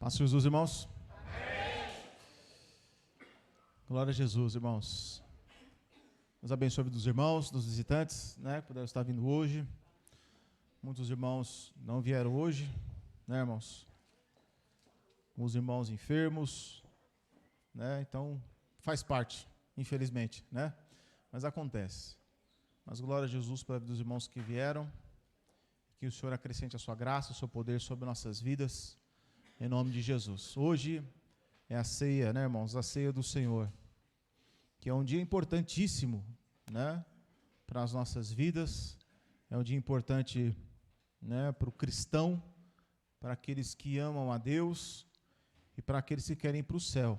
Paz Jesus, irmãos. Amém. Glória a Jesus, irmãos. Deus abençoe a vida dos irmãos, dos visitantes, que puderam estar vindo hoje. Muitos irmãos não vieram hoje, irmãos? Os irmãos enfermos, Então, faz parte, infelizmente, Mas acontece. Mas glória a Jesus pela vida dos irmãos que vieram. Que o Senhor acrescente a sua graça, o seu poder sobre nossas vidas. Em nome de Jesus. Hoje é a ceia, irmãos? A ceia do Senhor. Que é um dia importantíssimo, para as nossas vidas. É um dia importante, para o cristão, para aqueles que amam a Deus e para aqueles que querem ir para o céu.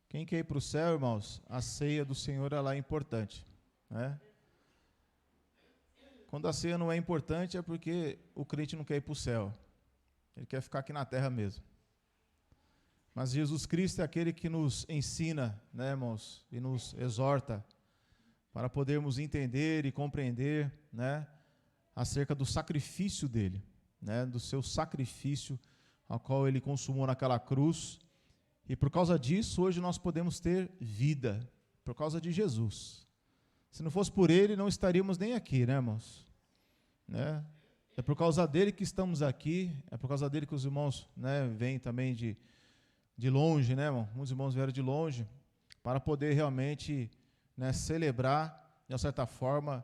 Quem quer ir para o céu, irmãos? A ceia do Senhor, ela é importante, Quando a ceia não é importante é porque o crente não quer ir para o céu. Ele quer ficar aqui na terra mesmo. Mas Jesus Cristo é aquele que nos ensina, irmãos, e nos exorta para podermos entender e compreender, acerca do sacrifício dele, do seu sacrifício ao qual ele consumou naquela cruz. E por causa disso, hoje nós podemos ter vida, por causa de Jesus. Se não fosse por ele, não estaríamos nem aqui, irmãos? É por causa dele que estamos aqui, é por causa dele que os irmãos, vêm também de longe, irmão? Muitos irmãos vieram de longe, para poder realmente, celebrar, de uma certa forma,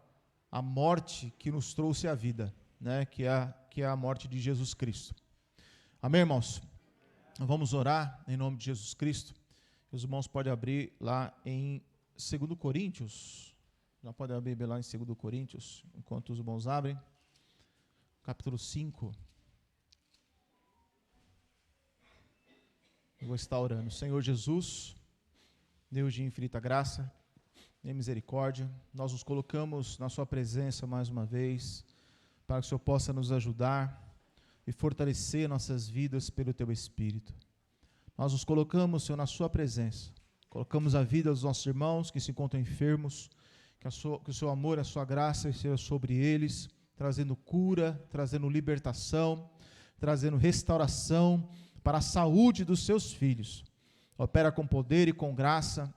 a morte que nos trouxe a vida, que é a morte de Jesus Cristo. Amém, irmãos? Vamos orar em nome de Jesus Cristo. Os irmãos podem abrir lá em 2 Coríntios, já podem abrir lá em 2 Coríntios, enquanto os irmãos abrem. Capítulo 5. Eu vou estar orando. Senhor Jesus, Deus de infinita graça e misericórdia, nós nos colocamos na sua presença mais uma vez, para que o Senhor possa nos ajudar e fortalecer nossas vidas pelo teu Espírito. Nós nos colocamos, Senhor, na sua presença. Colocamos a vida dos nossos irmãos que se encontram enfermos, que o seu amor e a sua graça esteja sobre eles, trazendo cura, trazendo libertação, trazendo restauração para a saúde dos seus filhos. Opera com poder e com graça,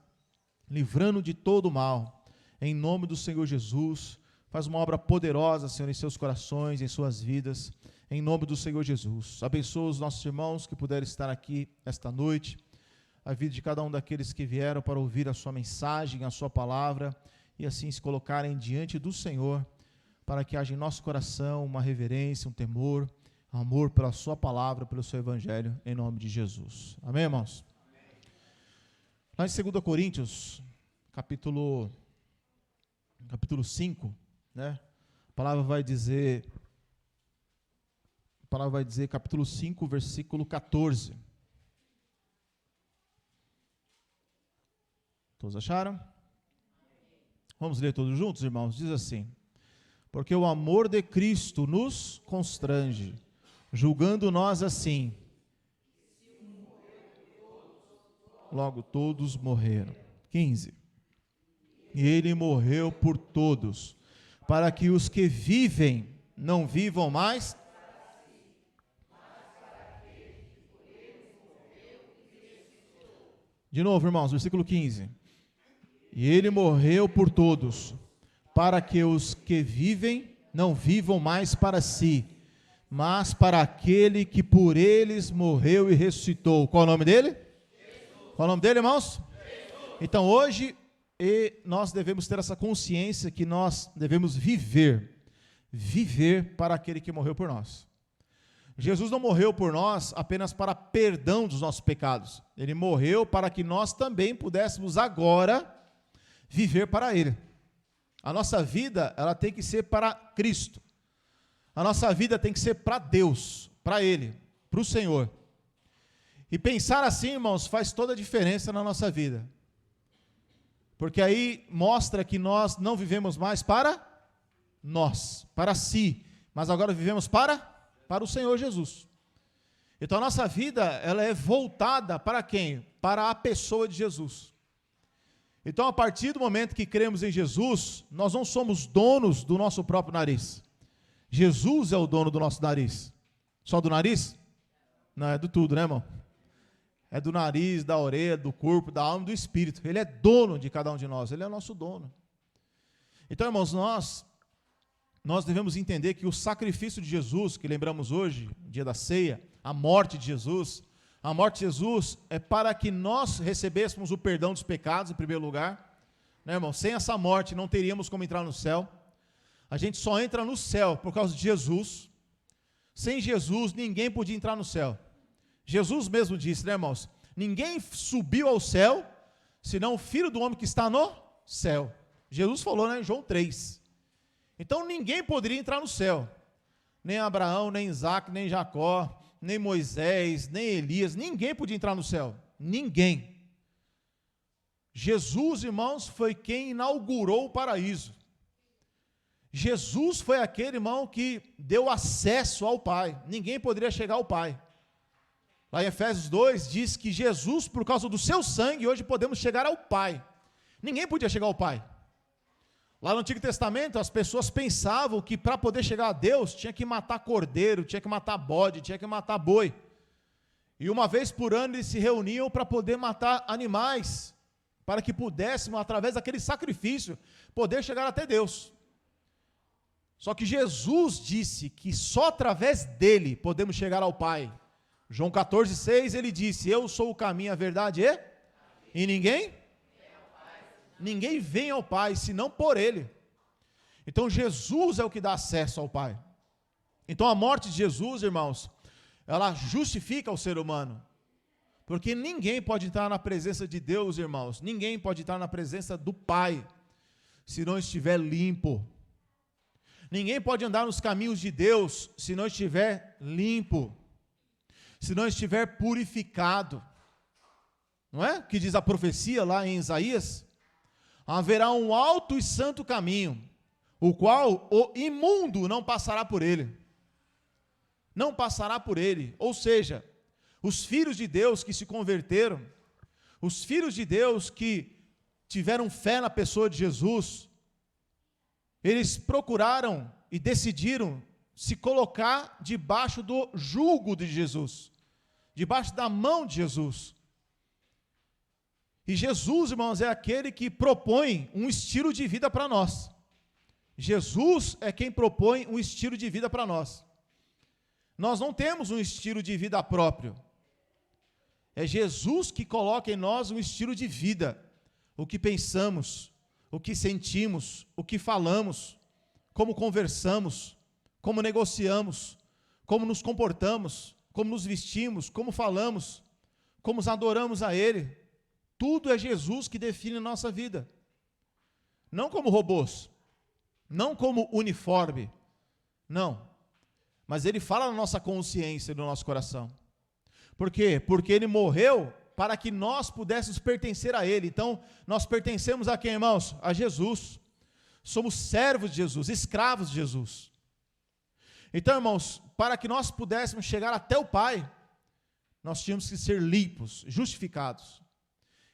livrando de todo o mal. Em nome do Senhor Jesus, faz uma obra poderosa, Senhor, em seus corações, em suas vidas. Em nome do Senhor Jesus. Abençoa os nossos irmãos que puderem estar aqui esta noite. A vida de cada um daqueles que vieram para ouvir a sua mensagem, a sua palavra, e assim se colocarem diante do Senhor, para que haja em nosso coração uma reverência, um temor, amor pela sua palavra, pelo seu evangelho, em nome de Jesus. Amém, irmãos? Amém. Lá em 2 Coríntios, capítulo 5, a palavra vai dizer, capítulo 5, versículo 14. Todos acharam? Vamos ler todos juntos, irmãos? Diz assim: porque o amor de Cristo nos constrange, julgando nós assim: logo todos morreram. 15. E ele morreu por todos, para que os que vivem não vivam mais. De novo, irmãos, versículo 15. E ele morreu por todos, para que os que vivem não vivam mais para si, mas para aquele que por eles morreu e ressuscitou. Qual é o nome dele? Jesus. Qual é o nome dele, irmãos? Jesus. Então hoje nós devemos ter essa consciência que nós devemos viver para aquele que morreu por nós. Jesus não morreu por nós apenas para perdão dos nossos pecados. Ele morreu para que nós também pudéssemos agora viver para ele. A nossa vida, ela tem que ser para Cristo. A nossa vida tem que ser para Deus, para Ele, para o Senhor. E pensar assim, irmãos, faz toda a diferença na nossa vida. Porque aí mostra que nós não vivemos mais para nós, para si, mas agora vivemos para o Senhor Jesus. Então a nossa vida, ela é voltada para quem? Para a pessoa de Jesus. Então, a partir do momento que cremos em Jesus, nós não somos donos do nosso próprio nariz. Jesus é o dono do nosso nariz. Só do nariz? Não, é do tudo, né, irmão? É do nariz, da orelha, do corpo, da alma e do espírito. Ele é dono de cada um de nós, ele é o nosso dono. Então, irmãos, nós devemos entender que o sacrifício de Jesus, que lembramos hoje, dia da ceia, a morte de Jesus é para que nós recebêssemos o perdão dos pecados, em primeiro lugar, né, irmão? Sem essa morte não teríamos como entrar no céu. A gente só entra no céu por causa de Jesus. Sem Jesus, ninguém podia entrar no céu. Jesus mesmo disse, né, irmãos? Ninguém subiu ao céu, senão o Filho do Homem que está no céu. Jesus falou, né, em João 3. Então ninguém poderia entrar no céu. Nem Abraão, nem Isaac, nem Jacó, nem Moisés, nem Elias, ninguém podia entrar no céu. Ninguém. Jesus, irmãos, foi quem inaugurou o paraíso. Jesus foi aquele, irmão, que deu acesso ao Pai. Ninguém poderia chegar ao Pai. Lá em Efésios 2, diz que Jesus, por causa do seu sangue, hoje podemos chegar ao Pai. Ninguém podia chegar ao Pai. Lá no Antigo Testamento, as pessoas pensavam que para poder chegar a Deus, tinha que matar cordeiro, tinha que matar bode, tinha que matar boi. E uma vez por ano eles se reuniam para poder matar animais, para que pudéssemos, através daquele sacrifício, poder chegar até Deus. Só que Jesus disse que só através dele podemos chegar ao Pai. João 14,6, ele disse, eu sou o caminho, a verdade e ninguém vem ao Pai, senão por ele. Então Jesus é o que dá acesso ao Pai. Então a morte de Jesus, irmãos, ela justifica o ser humano. Porque ninguém pode entrar na presença de Deus, irmãos, ninguém pode entrar na presença do Pai, se não estiver limpo. Ninguém pode andar nos caminhos de Deus, se não estiver limpo, se não estiver purificado. Não é? Que diz a profecia lá em Isaías? Haverá um alto e santo caminho, o qual o imundo não passará por ele. Não passará por ele. Ou seja, os filhos de Deus que se converteram, os filhos de Deus que tiveram fé na pessoa de Jesus, eles procuraram e decidiram se colocar debaixo do jugo de Jesus, debaixo da mão de Jesus. E Jesus, irmãos, é aquele que propõe um estilo de vida para nós. Jesus é quem propõe um estilo de vida para nós. Nós não temos um estilo de vida próprio. É Jesus que coloca em nós um estilo de vida. O que pensamos, o que sentimos, o que falamos, como conversamos, como negociamos, como nos comportamos, como nos vestimos, como falamos, como nos adoramos a Ele. Tudo é Jesus que define a nossa vida. Não como robôs, não como uniforme, não. Mas Ele fala na nossa consciência e no nosso coração. Por quê? Porque Ele morreu para que nós pudéssemos pertencer a Ele. Então, nós pertencemos a quem, irmãos? A Jesus. Somos servos de Jesus, escravos de Jesus. Então, irmãos, para que nós pudéssemos chegar até o Pai, nós tínhamos que ser limpos, justificados.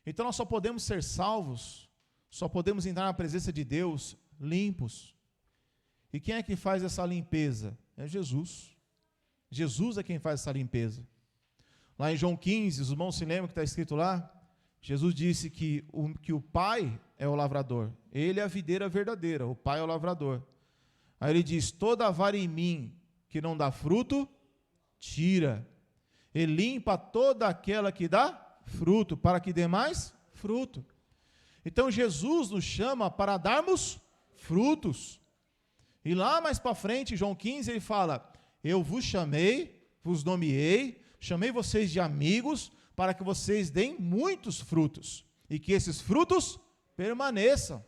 Então nós só podemos ser salvos, só podemos entrar na presença de Deus limpos. E quem é que faz essa limpeza? É Jesus. Jesus é quem faz essa limpeza. Lá em João 15, os irmãos se lembram que está escrito lá? Jesus disse que o Pai é o lavrador, Ele é a videira verdadeira, o Pai é o lavrador. Aí Ele diz, toda vara em mim que não dá fruto, tira. E limpa toda aquela que dá fruto, para que dê mais fruto. Então Jesus nos chama para darmos frutos. E lá mais para frente, João 15, ele fala, eu vos chamei, vos nomeei, chamei vocês de amigos, para que vocês deem muitos frutos, e que esses frutos permaneçam.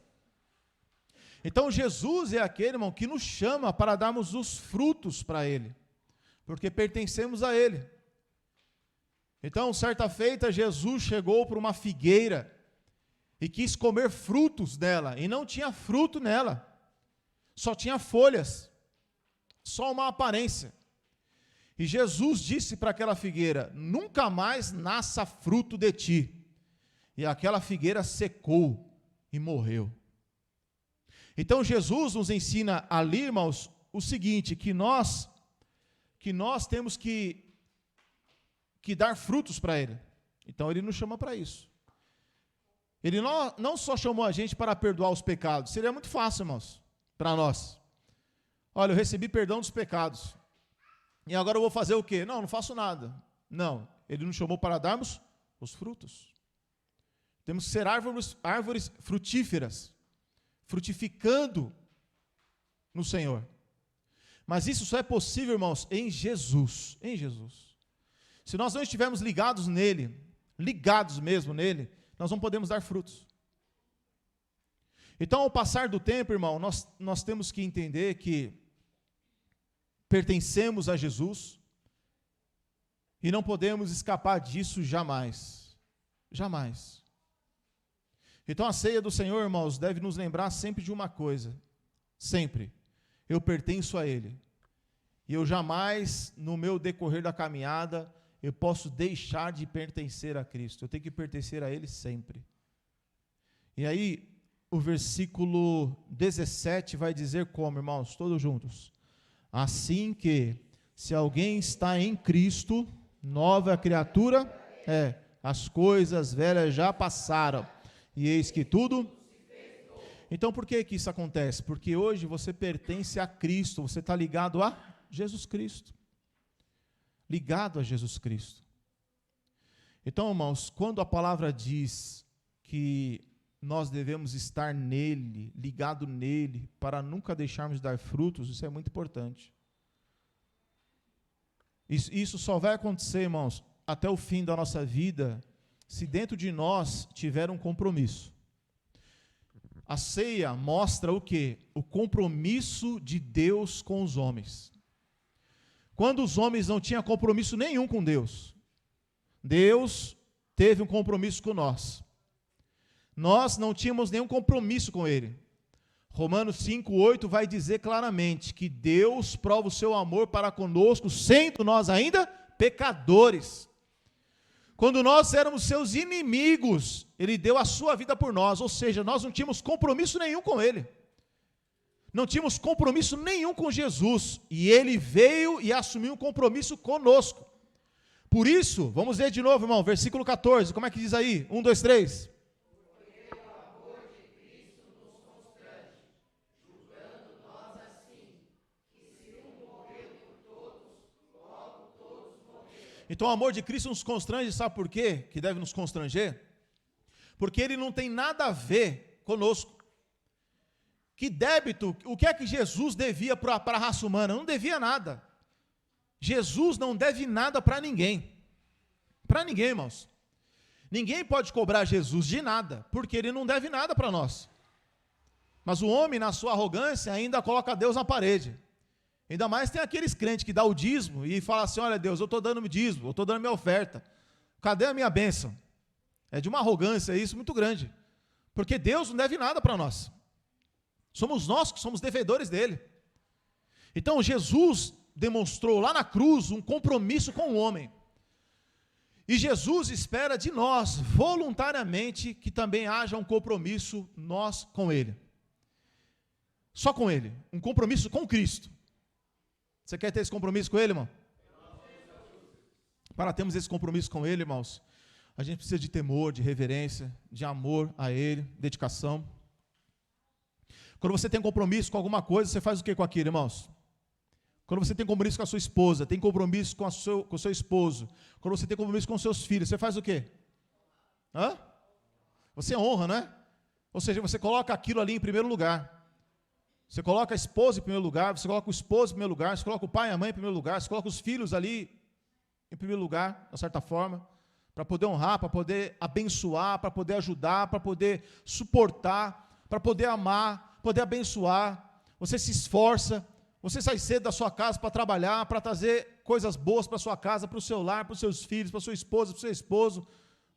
Então Jesus é aquele, irmão, que nos chama para darmos os frutos para Ele, porque pertencemos a Ele. Então, certa feita, Jesus chegou para uma figueira e quis comer frutos dela, e não tinha fruto nela, só tinha folhas, só uma aparência. E Jesus disse para aquela figueira, nunca mais nasça fruto de ti. E aquela figueira secou e morreu. Então Jesus nos ensina ali, irmãos, o seguinte, que nós temos que que dar frutos para Ele. Então Ele nos chama para isso. Ele não só chamou a gente para perdoar os pecados. Seria muito fácil, irmãos, para nós. Olha, eu recebi perdão dos pecados. E agora eu vou fazer o quê? Não faço nada. Não, Ele nos chamou para darmos os frutos. Temos que ser árvores frutíferas, frutificando no Senhor. Mas isso só é possível, irmãos, em Jesus. Em Jesus. Se nós não estivermos ligados nele, ligados mesmo nele, nós não podemos dar frutos. Então, ao passar do tempo, irmão, nós temos que entender que pertencemos a Jesus e não podemos escapar disso jamais. Jamais. Então, a ceia do Senhor, irmãos, deve nos lembrar sempre de uma coisa. Sempre. Eu pertenço a Ele. E eu jamais, no meu decorrer da caminhada, eu posso deixar de pertencer a Cristo. Eu tenho que pertencer a Ele sempre. E aí, o versículo 17 vai dizer como, irmãos? Todos juntos. Assim que, se alguém está em Cristo, nova criatura é. As coisas velhas já passaram. E eis que tudo... Então, por que isso acontece? Porque hoje você pertence a Cristo, você está ligado a Jesus Cristo. Ligado a Jesus Cristo. Então, irmãos, quando a palavra diz que nós devemos estar nele, ligado nele, para nunca deixarmos de dar frutos, isso é muito importante. Isso só vai acontecer, irmãos, até o fim da nossa vida, se dentro de nós tiver um compromisso. A ceia mostra o quê? O compromisso de Deus com os homens. Quando os homens não tinham compromisso nenhum com Deus, Deus teve um compromisso com nós. Nós não tínhamos nenhum compromisso com Ele. Romanos 5:8 vai dizer claramente que Deus prova o seu amor para conosco, sendo nós ainda pecadores. Quando nós éramos seus inimigos, Ele deu a sua vida por nós, ou seja, nós não tínhamos compromisso nenhum com Ele. Não tínhamos compromisso nenhum com Jesus, e Ele veio e assumiu um compromisso conosco. Por isso, vamos ler de novo, irmão, versículo 14, como é que diz aí? 1, 2, 3. Porque o amor de Cristo nos constrange, julgando nós assim, que se um morreu por todos, logo todos morreram. Então o amor de Cristo nos constrange, sabe por quê? Que deve nos constranger? Porque Ele não tem nada a ver conosco. Que débito, o que é que Jesus devia para a raça humana? Não devia nada. Jesus não deve nada para ninguém. Para ninguém, irmãos. Ninguém pode cobrar Jesus de nada, porque Ele não deve nada para nós. Mas o homem, na sua arrogância, ainda coloca Deus na parede. Ainda mais tem aqueles crentes que dão o dízimo e falam assim, olha Deus, eu estou dando meu dízimo, eu estou dando minha oferta. Cadê a minha bênção? É de uma arrogância isso muito grande. Porque Deus não deve nada para nós. Somos nós que somos devedores dele. Então Jesus demonstrou lá na cruz um compromisso com o homem. E Jesus espera de nós, voluntariamente, que também haja um compromisso nós com Ele. Só com Ele. Um compromisso com Cristo. Você quer ter esse compromisso com Ele, irmão? Para termos esse compromisso com Ele, irmãos, a gente precisa de temor, de reverência, de amor a Ele, dedicação. Quando você tem compromisso com alguma coisa, você faz o que com aquilo, irmãos? Quando você tem compromisso com a sua esposa, tem compromisso com o seu esposo, quando você tem compromisso com os seus filhos, você faz o quê? Você honra, não é? Ou seja, você coloca aquilo ali em primeiro lugar. Você coloca a esposa em primeiro lugar, você coloca o esposo em primeiro lugar, você coloca o pai e a mãe em primeiro lugar, você coloca os filhos ali em primeiro lugar, de certa forma, para poder honrar, para poder abençoar, para poder ajudar, para poder suportar, para poder amar, poder abençoar. Você se esforça, você sai cedo da sua casa para trabalhar, para trazer coisas boas para a sua casa, para o seu lar, para os seus filhos, para a sua esposa, para o seu esposo.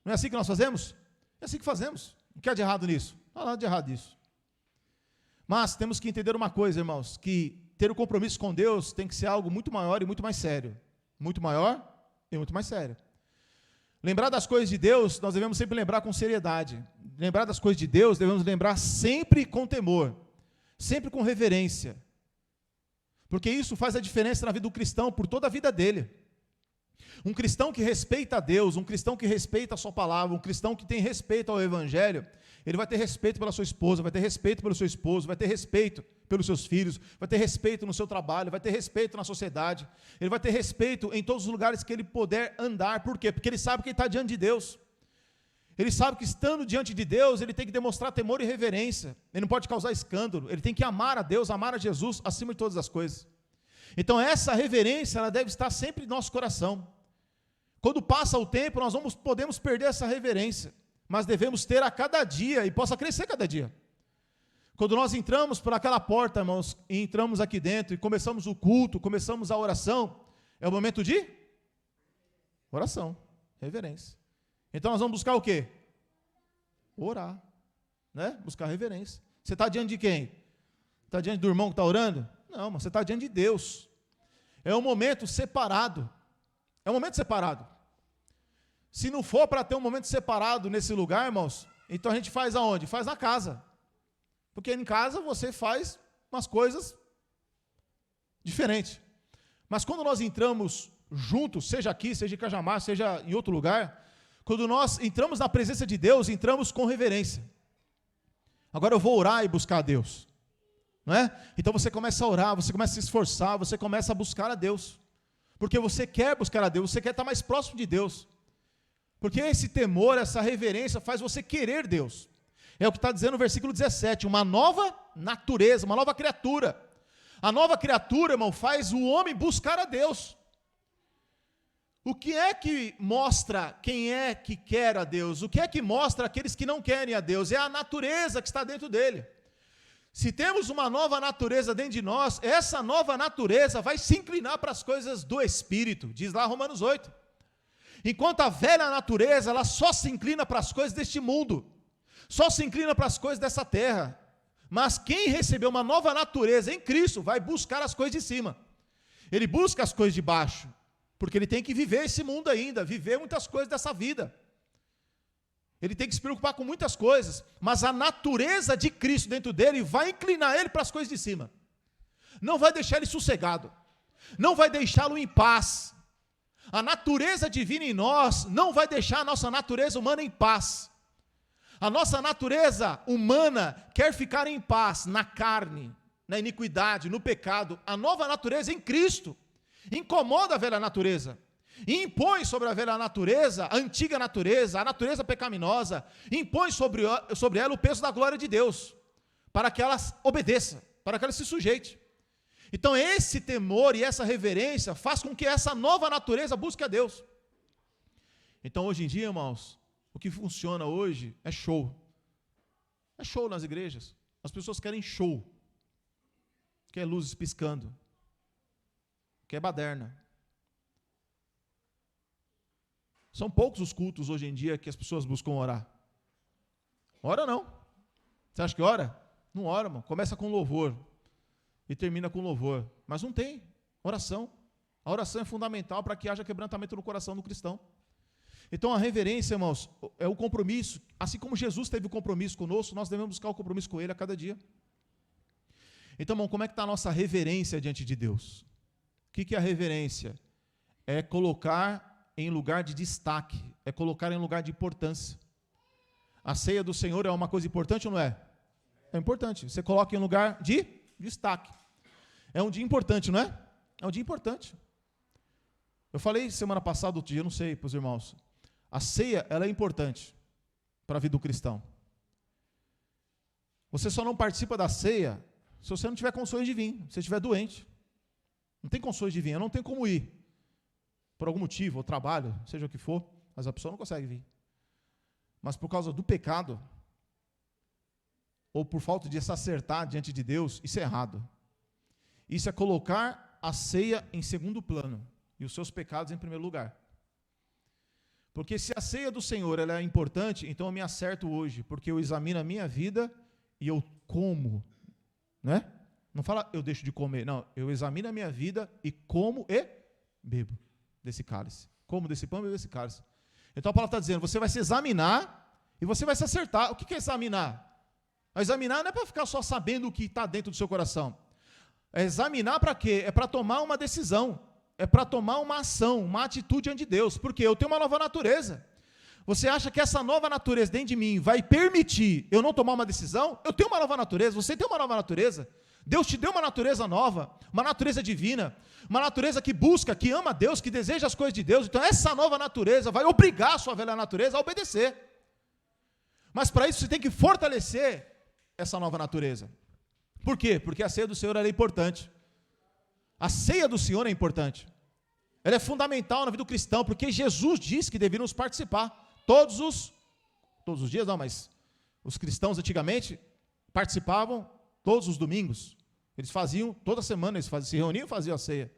Não é assim que nós fazemos? É assim que fazemos. O que há de errado nisso? Não há nada de errado nisso. Mas temos que entender uma coisa, irmãos, que ter o compromisso com Deus tem que ser algo muito maior e muito mais sério. Muito maior e muito mais sério. Lembrar das coisas de Deus, nós devemos sempre lembrar com seriedade. Lembrar das coisas de Deus, devemos lembrar sempre com temor, sempre com reverência. Porque isso faz a diferença na vida do cristão, por toda a vida dele. Um cristão que respeita a Deus, um cristão que respeita a sua palavra, um cristão que tem respeito ao Evangelho, ele vai ter respeito pela sua esposa, vai ter respeito pelo seu esposo, vai ter respeito pelos seus filhos, vai ter respeito no seu trabalho, vai ter respeito na sociedade, ele vai ter respeito em todos os lugares que ele puder andar. Por quê? Porque ele sabe que ele está diante de Deus. Ele sabe que estando diante de Deus, ele tem que demonstrar temor e reverência, ele não pode causar escândalo, ele tem que amar a Deus, amar a Jesus acima de todas as coisas. Então essa reverência, ela deve estar sempre em nosso coração. Quando passa o tempo, nós podemos perder essa reverência, mas devemos ter a cada dia, e possa crescer cada dia. Quando nós entramos por aquela porta, irmãos, e entramos aqui dentro, e começamos o culto, começamos a oração, é o momento de oração, reverência. Então nós vamos buscar o quê? Orar, né? Buscar reverência. Você está diante de quem? Está diante do irmão que está orando? Não, mas você está diante de Deus. É um momento separado. É um momento separado. Se não for para ter um momento separado nesse lugar, irmãos, então a gente faz aonde? Faz na casa. Porque em casa você faz umas coisas diferentes. Mas quando nós entramos juntos, seja aqui, seja em Cajamar, seja em outro lugar, quando nós entramos na presença de Deus, entramos com reverência. Agora eu vou orar e buscar a Deus. Não é? Então você começa a orar, você começa a se esforçar, você começa a buscar a Deus. Porque você quer buscar a Deus, você quer estar mais próximo de Deus. Porque esse temor, essa reverência faz você querer Deus. É o que está dizendo no versículo 17, uma nova natureza, uma nova criatura. A nova criatura, irmão, faz o homem buscar a Deus. O que é que mostra quem é que quer a Deus? O que é que mostra aqueles que não querem a Deus? É a natureza que está dentro dele. Se temos uma nova natureza dentro de nós, essa nova natureza vai se inclinar para as coisas do Espírito, diz lá Romanos 8. Enquanto a velha natureza, ela só se inclina para as coisas deste mundo, só se inclina para as coisas dessa terra. Mas quem recebeu uma nova natureza em Cristo, vai buscar as coisas de cima. Ele busca as coisas de baixo, porque ele tem que viver esse mundo ainda, viver muitas coisas dessa vida. Ele tem que se preocupar com muitas coisas, mas a natureza de Cristo dentro dele vai inclinar ele para as coisas de cima. Não vai deixar ele sossegado, não vai deixá-lo em paz. A natureza divina em nós não vai deixar a nossa natureza humana em paz. A nossa natureza humana quer ficar em paz na carne, na iniquidade, no pecado. A nova natureza em Cristo incomoda a velha natureza. E impõe sobre a velha natureza, a antiga natureza, a natureza pecaminosa, impõe sobre ela o peso da glória de Deus, para que ela obedeça, para que ela se sujeite. Então esse temor e essa reverência faz com que essa nova natureza busque a Deus. Então hoje em dia, irmãos, o que funciona hoje é show. É show nas igrejas. As pessoas querem show. Quer luzes piscando. Quer baderna. São poucos os cultos hoje em dia que as pessoas buscam orar. Ora não. Você acha que ora? Não ora, irmão. Começa com louvor e termina com louvor. Mas não tem oração. A oração é fundamental para que haja quebrantamento no coração do cristão. Então a reverência, irmãos, é o compromisso. Assim como Jesus teve o compromisso conosco, nós devemos buscar o compromisso com Ele a cada dia. Então, irmão, como é que está a nossa reverência diante de Deus? O que é a reverência? É colocar em lugar de destaque, é colocar em lugar de importância. A ceia do Senhor é uma coisa importante ou não é? É importante. Você coloca em lugar de destaque. É um dia importante, não é? É um dia importante. Eu falei semana passada, outro dia, não sei, para os irmãos. A ceia, ela é importante para a vida do cristão. Você só não participa da ceia se você não tiver condições de vir, se você estiver doente. Não tem condições de vir, eu não tenho como ir. Por algum motivo, ou trabalho, seja o que for, mas a pessoa não consegue vir. Mas por causa do pecado, ou por falta de se acertar diante de Deus, isso é errado. Isso é colocar a ceia em segundo plano, e os seus pecados em primeiro lugar. Porque se a ceia do Senhor ela é importante, então eu me acerto hoje, porque eu examino a minha vida e eu como, né? Não fala eu deixo de comer, não, eu examino a minha vida e como e bebo desse cálice. Como desse pão e bebo desse cálice. Então a palavra está dizendo, você vai se examinar e você vai se acertar. O que é examinar? Examinar não é para ficar só sabendo o que está dentro do seu coração. É examinar para quê? É para tomar uma decisão. é para tomar uma ação, uma atitude diante de Deus, porque eu tenho uma nova natureza. Você acha que essa nova natureza dentro de mim vai permitir eu não tomar uma decisão? Eu tenho uma nova natureza, você tem uma nova natureza. Deus te deu uma natureza nova, uma natureza divina, uma natureza que busca, que ama Deus, que deseja as coisas de Deus. Então essa nova natureza vai obrigar a sua velha natureza a obedecer. Mas para isso você tem que fortalecer essa nova natureza. Por quê? Porque a ceia do Senhor é importante. A ceia do Senhor é importante. Ela é fundamental na vida do cristão, porque Jesus disse que deveríamos participar. Todos os dias não, mas os cristãos antigamente participavam todos os domingos. Eles faziam, toda semana eles se reuniam e faziam a ceia.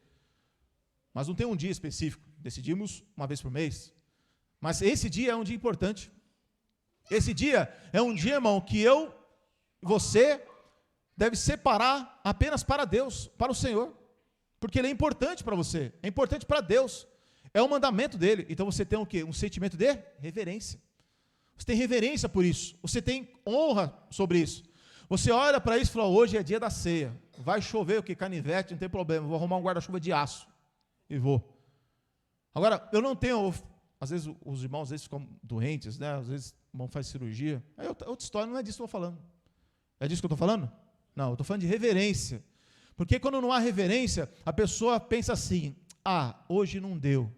Mas não tem um dia específico, decidimos uma vez por mês. Mas esse dia é um dia importante. Esse dia é um dia, irmão, que você deve separar apenas para Deus, para o Senhor. Porque ele é importante para você, é importante para Deus. É um mandamento dele. Então você tem o quê? Um sentimento de reverência. Você tem reverência por isso. Você tem honra sobre isso. Você olha para isso e fala, hoje é dia da ceia. Vai chover o que? Canivete, não tem problema. Vou arrumar um guarda-chuva de aço. E vou. Agora, eu não tenho... Às vezes os irmãos às vezes ficam doentes, né? Às vezes o irmão faz cirurgia. Aí outra história, não é disso que eu estou falando. É disso que eu estou falando? Não, eu estou falando de reverência. Porque quando não há reverência, a pessoa pensa assim, hoje não deu.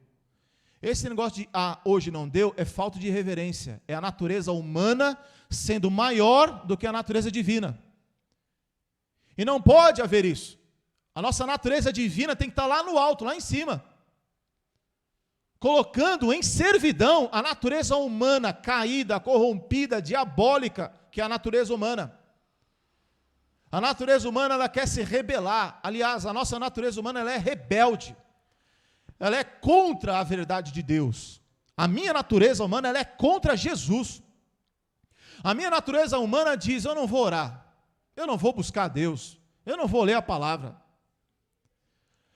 Esse negócio de, hoje não deu, é falta de reverência. É a natureza humana sendo maior do que a natureza divina. E não pode haver isso. A nossa natureza divina tem que estar lá no alto, lá em cima. Colocando em servidão a natureza humana caída, corrompida, diabólica, que é a natureza humana. A natureza humana, ela quer se rebelar. Aliás, a nossa natureza humana, ela é rebelde. Ela é contra a verdade de Deus. A minha natureza humana, ela é contra Jesus. A minha natureza humana diz, eu não vou orar, eu não vou buscar Deus, eu não vou ler a palavra.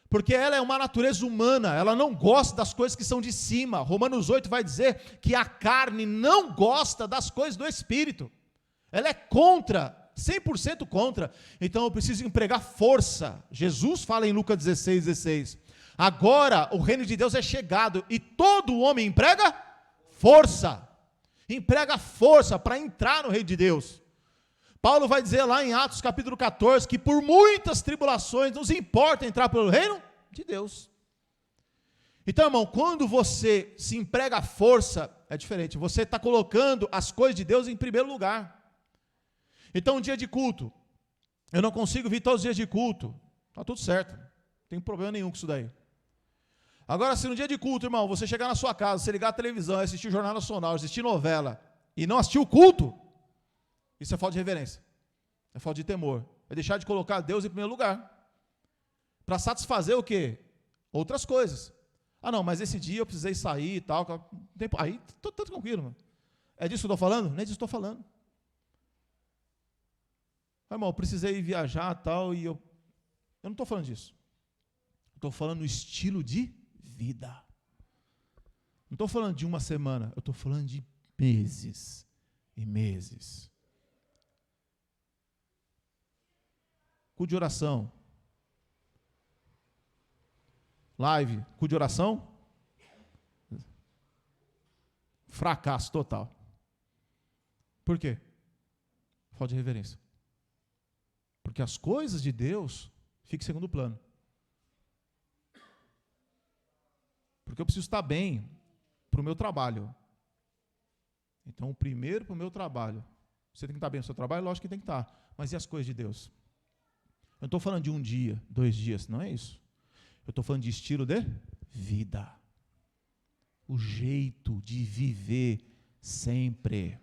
Porque ela é uma natureza humana, ela não gosta das coisas que são de cima. Romanos 8 vai dizer que a carne não gosta das coisas do Espírito. Ela é contra, 100% contra. Então eu preciso empregar força. Jesus fala em Lucas 16:16. Agora o reino de Deus é chegado e todo homem emprega força. Emprega força para entrar no reino de Deus. Paulo vai dizer lá em Atos capítulo 14 que por muitas tribulações nos importa entrar pelo reino de Deus. Então, irmão, quando você se emprega força, é diferente. Você está colocando as coisas de Deus em primeiro lugar. Então, um dia de culto, eu não consigo vir todos os dias de culto. Está tudo certo, não tem problema nenhum com isso daí. Agora, se no dia de culto, irmão, você chegar na sua casa, você ligar a televisão, assistir o Jornal Nacional, assistir novela, e não assistir o culto, isso é falta de reverência, é falta de temor, é deixar de colocar Deus em primeiro lugar, para satisfazer o quê? Outras coisas. Não, mas esse dia eu precisei sair e tal, aí estou tranquilo, mano. É disso que eu estou falando? Não é disso que eu estou falando. Irmão, eu precisei viajar e tal, e eu não estou falando disso. Estou falando do estilo de vida. Não estou falando de uma semana, eu estou falando de meses e meses. Culto de oração. Live, culto de oração. Fracasso total. Por quê? Falta de reverência. Porque as coisas de Deus ficam em segundo plano. Porque eu preciso estar bem para o meu trabalho. Então, primeiro para o meu trabalho. Você tem que estar bem no seu trabalho? Lógico que tem que estar. Mas e as coisas de Deus? Eu não estou falando de um dia, 2 dias, não é isso. Eu estou falando de estilo de vida. O jeito de viver sempre.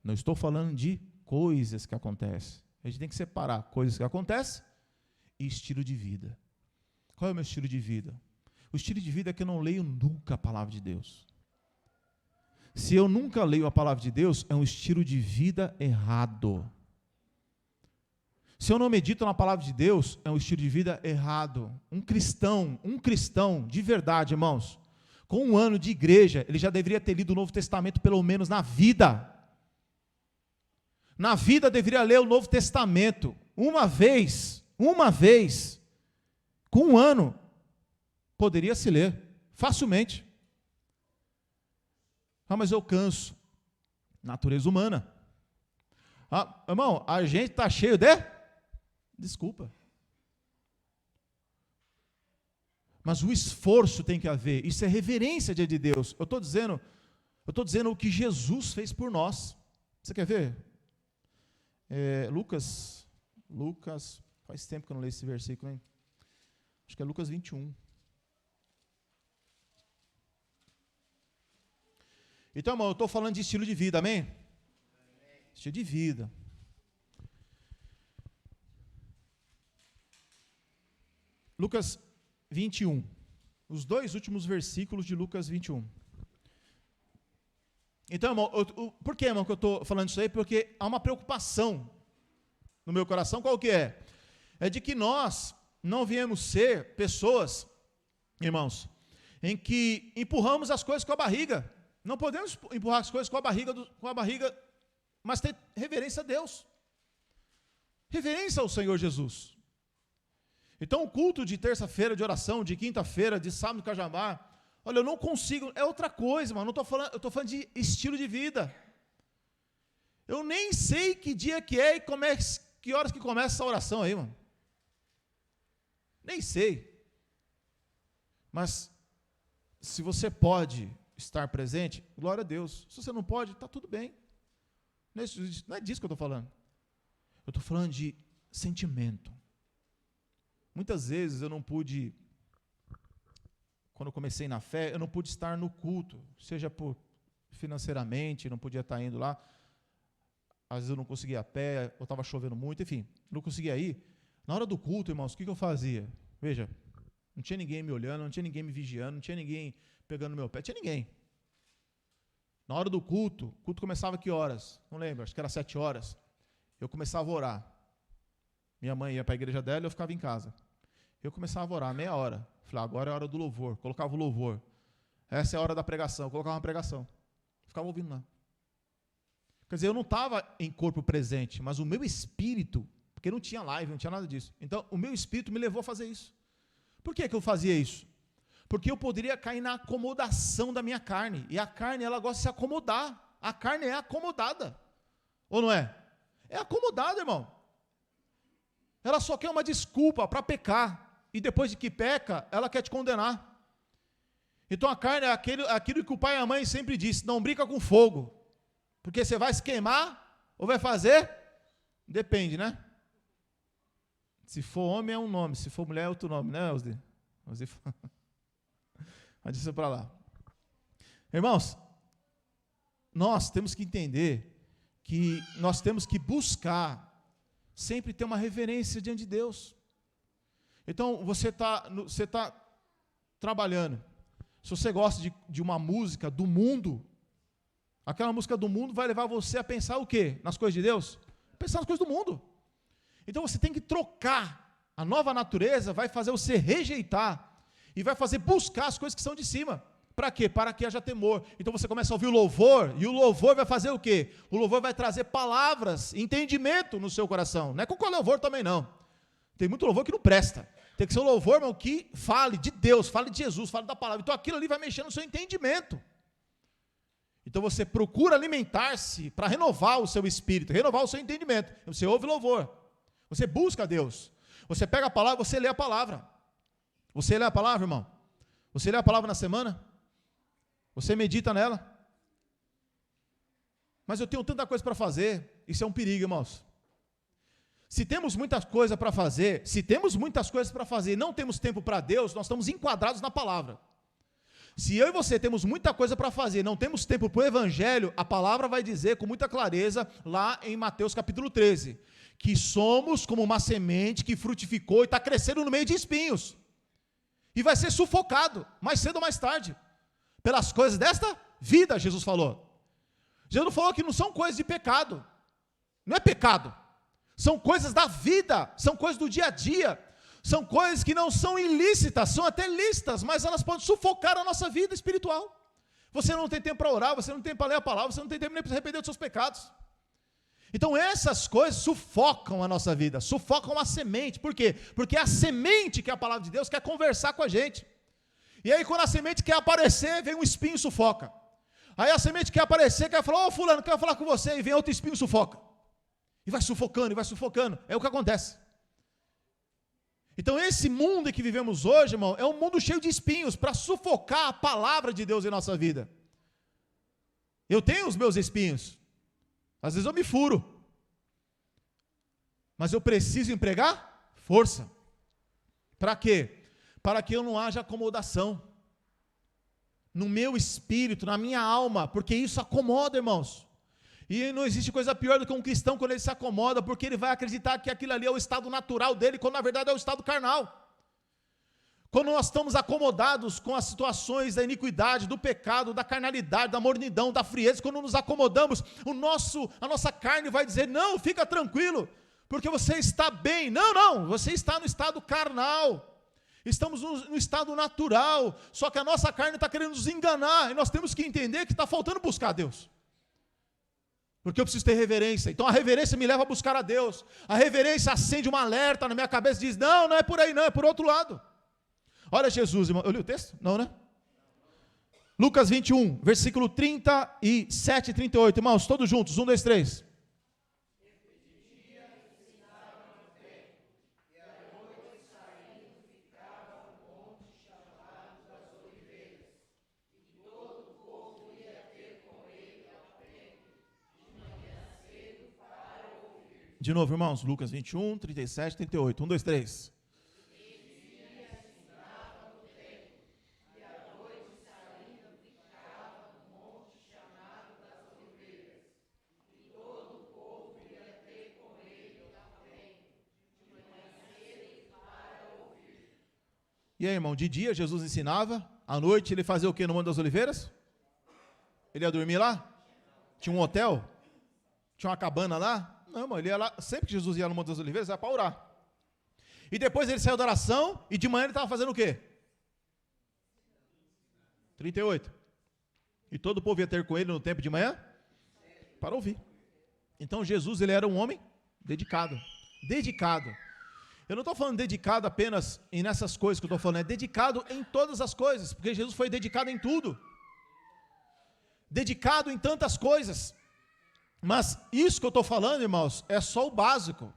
Não estou falando de coisas que acontecem. A gente tem que separar coisas que acontecem e estilo de vida. Qual é o meu estilo de vida? O estilo de vida é que eu não leio nunca a palavra de Deus. Se eu nunca leio a palavra de Deus, é um estilo de vida errado. Se eu não medito na palavra de Deus, é um estilo de vida errado. Um cristão de verdade, irmãos, com 1 ano de igreja, ele já deveria ter lido o Novo Testamento pelo menos na vida. Na vida deveria ler o Novo Testamento uma vez, com 1 ano. poderia se ler facilmente. Mas eu canso. Natureza humana. Irmão, a gente está cheio de desculpa. Mas o esforço tem que haver. Isso é reverência diante de Deus. Eu estou dizendo o que Jesus fez por nós. Você quer ver? Lucas, faz tempo que eu não leio esse versículo, hein? Acho que é Lucas 21. Então, irmão, eu estou falando de estilo de vida, amém? Estilo de vida. Lucas 21. Os 2 últimos versículos de Lucas 21. Então, irmão, por que, irmão, que eu estou falando isso aí? Porque há uma preocupação no meu coração. Qual que é? É de que nós não viemos ser pessoas, irmãos, em que empurramos as coisas com a barriga. Não podemos empurrar as coisas com a barriga, mas ter reverência a Deus. Reverência ao Senhor Jesus. Então, o culto de terça-feira de oração, de quinta-feira, de sábado de cajamar, olha, eu não consigo, é outra coisa, mano. Eu estou falando de estilo de vida. Eu nem sei que dia que é e que horas que começa essa oração aí, mano. Nem sei. Mas, se você pode estar presente, glória a Deus. Se você não pode, está tudo bem. Não é disso que eu estou falando. Eu estou falando de sentimento. Muitas vezes eu não pude, quando eu comecei na fé, eu não pude estar no culto, seja por financeiramente, não podia estar indo lá, às vezes eu não conseguia ir a pé, ou estava chovendo muito, enfim, não conseguia ir. Na hora do culto, irmãos, o que eu fazia? Veja, não tinha ninguém me olhando, não tinha ninguém me vigiando, não tinha ninguém pegando no meu pé, não tinha ninguém. Na hora do culto, o culto começava que horas? Não lembro, acho que era 7 horas. Eu começava a orar. Minha mãe ia para a igreja dela e eu ficava em casa. Eu começava a orar meia hora. Falei, agora é a hora do louvor. Colocava o louvor. Essa é a hora da pregação. Eu colocava uma pregação. Ficava ouvindo lá. Quer dizer, eu não estava em corpo presente, mas o meu espírito, porque não tinha live, não tinha nada disso. Então, o meu espírito me levou a fazer isso. Por que eu fazia isso? Porque eu poderia cair na acomodação da minha carne. E a carne, ela gosta de se acomodar. A carne é acomodada. Ou não é? É acomodada, irmão. Ela só quer uma desculpa para pecar. E depois de que peca, ela quer te condenar. Então a carne é aquilo que o pai e a mãe sempre disse, não brinca com fogo. Porque você vai se queimar ou vai fazer? Depende, né? Se for homem é um nome, se for mulher é outro nome, né, Osdi? Mas isso para lá. Irmãos, nós temos que entender que nós temos que buscar sempre ter uma reverência diante de Deus. Então, você tá trabalhando. Se você gosta de uma música do mundo, aquela música do mundo vai levar você a pensar o quê? Nas coisas de Deus? Pensar nas coisas do mundo. Então, você tem que trocar. A nova natureza vai fazer você rejeitar e vai fazer buscar as coisas que são de cima. Para quê? Para que haja temor. Então, você começa a ouvir o louvor, e o louvor vai fazer o quê? O louvor vai trazer palavras, entendimento no seu coração. Não é com qual louvor também, não. Tem muito louvor que não presta. Tem que ser um louvor, irmão, que fale de Deus, fale de Jesus, fale da palavra. Então aquilo ali vai mexer no seu entendimento. Então você procura alimentar-se para renovar o seu espírito, renovar o seu entendimento. Você ouve louvor, você busca a Deus. Você pega a palavra, você lê a palavra. Você lê a palavra, irmão? Você lê a palavra na semana? Você medita nela? Mas eu tenho tanta coisa para fazer, isso é um perigo, irmãos. Se temos muitas coisas para fazer, e não temos tempo para Deus, nós estamos enquadrados na palavra. Se eu e você temos muita coisa para fazer, não temos tempo para o Evangelho, a palavra vai dizer com muita clareza, lá em Mateus capítulo 13, que somos como uma semente que frutificou e está crescendo no meio de espinhos. E vai ser sufocado, mais cedo ou mais tarde, pelas coisas desta vida, Jesus falou. Jesus falou que não são coisas de pecado, não é pecado. São coisas da vida, são coisas do dia a dia, são coisas que não são ilícitas, são até lícitas, mas elas podem sufocar a nossa vida espiritual. Você não tem tempo para orar, você não tem tempo para ler a palavra, você não tem tempo nem para se arrepender dos seus pecados. Então essas coisas sufocam a nossa vida, sufocam a semente. Por quê? Porque é a semente que é a palavra de Deus quer conversar com a gente. E aí quando a semente quer aparecer, vem um espinho e sufoca. Aí a semente quer aparecer, quer falar, ô fulano, quero falar com você, e vem outro espinho e sufoca. E vai sufocando, e vai sufocando. É o que acontece. Então esse mundo em que vivemos hoje, irmão, é um mundo cheio de espinhos para sufocar a palavra de Deus em nossa vida. Eu tenho os meus espinhos. Às vezes eu me furo. Mas eu preciso empregar força. Para quê? Para que eu não haja acomodação no meu espírito, na minha alma, porque isso acomoda, irmãos. E não existe coisa pior do que um cristão quando ele se acomoda, porque ele vai acreditar que aquilo ali é o estado natural dele, quando na verdade é o estado carnal. Quando nós estamos acomodados com as situações da iniquidade, do pecado, da carnalidade, da mornidão, da frieza, quando nos acomodamos, a nossa carne vai dizer, não, fica tranquilo, porque você está bem. Não, você está no estado carnal. Estamos no estado natural, só que a nossa carne está querendo nos enganar, e nós temos que entender que está faltando buscar a Deus. Porque eu preciso ter reverência. Então a reverência me leva a buscar a Deus. A reverência acende um alerta na minha cabeça e diz, não é por aí não, é por outro lado. Olha Jesus, irmão. Eu li o texto? Não, né? Lucas 21, versículo 37 e 38. Irmãos, todos juntos. 1, 2, 3. De novo, irmãos, Lucas 21, 37, 38. 1, 2, 3. E aí, irmão, de dia Jesus ensinava, à noite ele fazia o que no Monte das Oliveiras? Ele ia dormir lá? Tinha um hotel? Tinha uma cabana lá? Não, irmão, ele ia lá, sempre que Jesus ia no Monte das Oliveiras, era para orar. E depois ele saiu da oração, e de manhã ele estava fazendo o quê? 38. E todo o povo ia ter com ele no tempo de manhã? Para ouvir. Então Jesus, ele era um homem dedicado. Dedicado. Eu não estou falando dedicado apenas nessas coisas que eu estou falando, é dedicado em todas as coisas, porque Jesus foi dedicado em tudo. Dedicado em tantas coisas. Mas isso que eu estou falando, irmãos, é só o básico.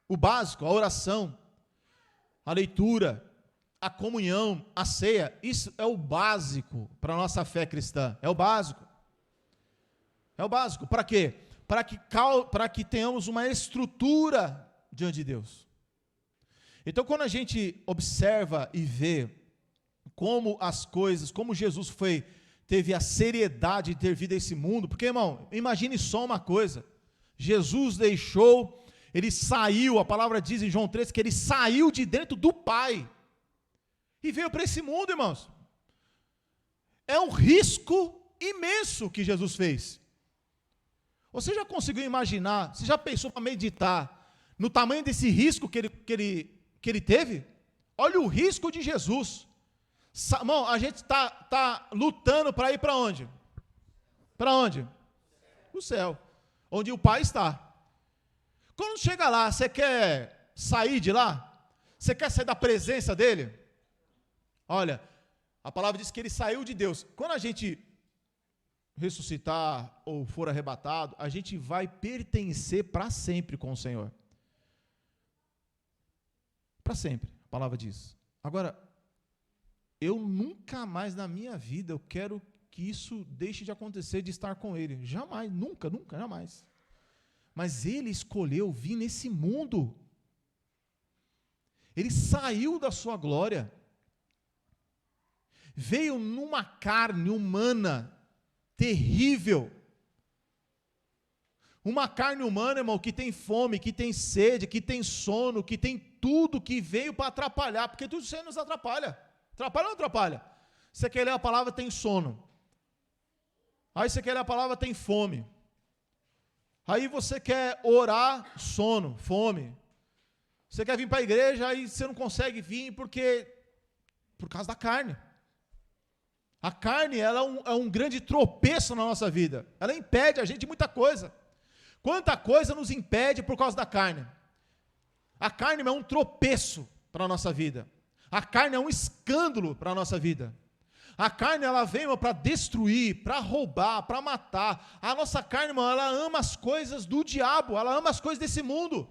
O básico, a oração, a leitura, a comunhão, a ceia, isso é o básico para a nossa fé cristã. É o básico. É o básico. Para quê? Para que tenhamos uma estrutura diante de Deus. Então, quando a gente observa e vê como as coisas, como Jesus teve a seriedade de ter vindo a esse mundo, porque, irmão, imagine só uma coisa, Jesus deixou, ele saiu, a palavra diz em João 3, que ele saiu de dentro do Pai, e veio para esse mundo, irmãos. É um risco imenso que Jesus fez. Você já conseguiu imaginar, você já pensou para meditar, no tamanho desse risco que ele teve? Olha o risco de Jesus. Irmão, a gente está lutando para ir para onde? Para onde? O céu, onde o Pai está. Quando chega lá, você quer sair de lá? Você quer sair da presença dele? Olha, a palavra diz que ele saiu de Deus. Quando a gente ressuscitar ou for arrebatado, a gente vai pertencer para sempre com o Senhor. Para sempre, a palavra diz. Agora, eu nunca mais na minha vida eu quero que isso deixe de acontecer, de estar com Ele. Jamais, nunca, jamais. Mas Ele escolheu vir nesse mundo. Ele saiu da sua glória. Veio numa carne humana terrível. Uma carne humana, irmão, que tem fome, que tem sede, que tem sono, que tem tudo que veio para atrapalhar, porque tudo isso aí nos atrapalha. Atrapalha ou não atrapalha? Você quer ler a palavra, tem sono. Aí você quer ler a palavra, tem fome. Aí você quer orar, sono, fome. Você quer vir para a igreja, aí você não consegue vir por causa da carne. A carne, ela é um grande tropeço na nossa vida. Ela impede a gente de muita coisa. Quanta coisa nos impede por causa da carne. A carne é um tropeço para a nossa vida. A carne é um escândalo para a nossa vida. A carne, ela vem, irmão, para destruir, para roubar, para matar. A nossa carne, irmão, ela ama as coisas do diabo, ela ama as coisas desse mundo.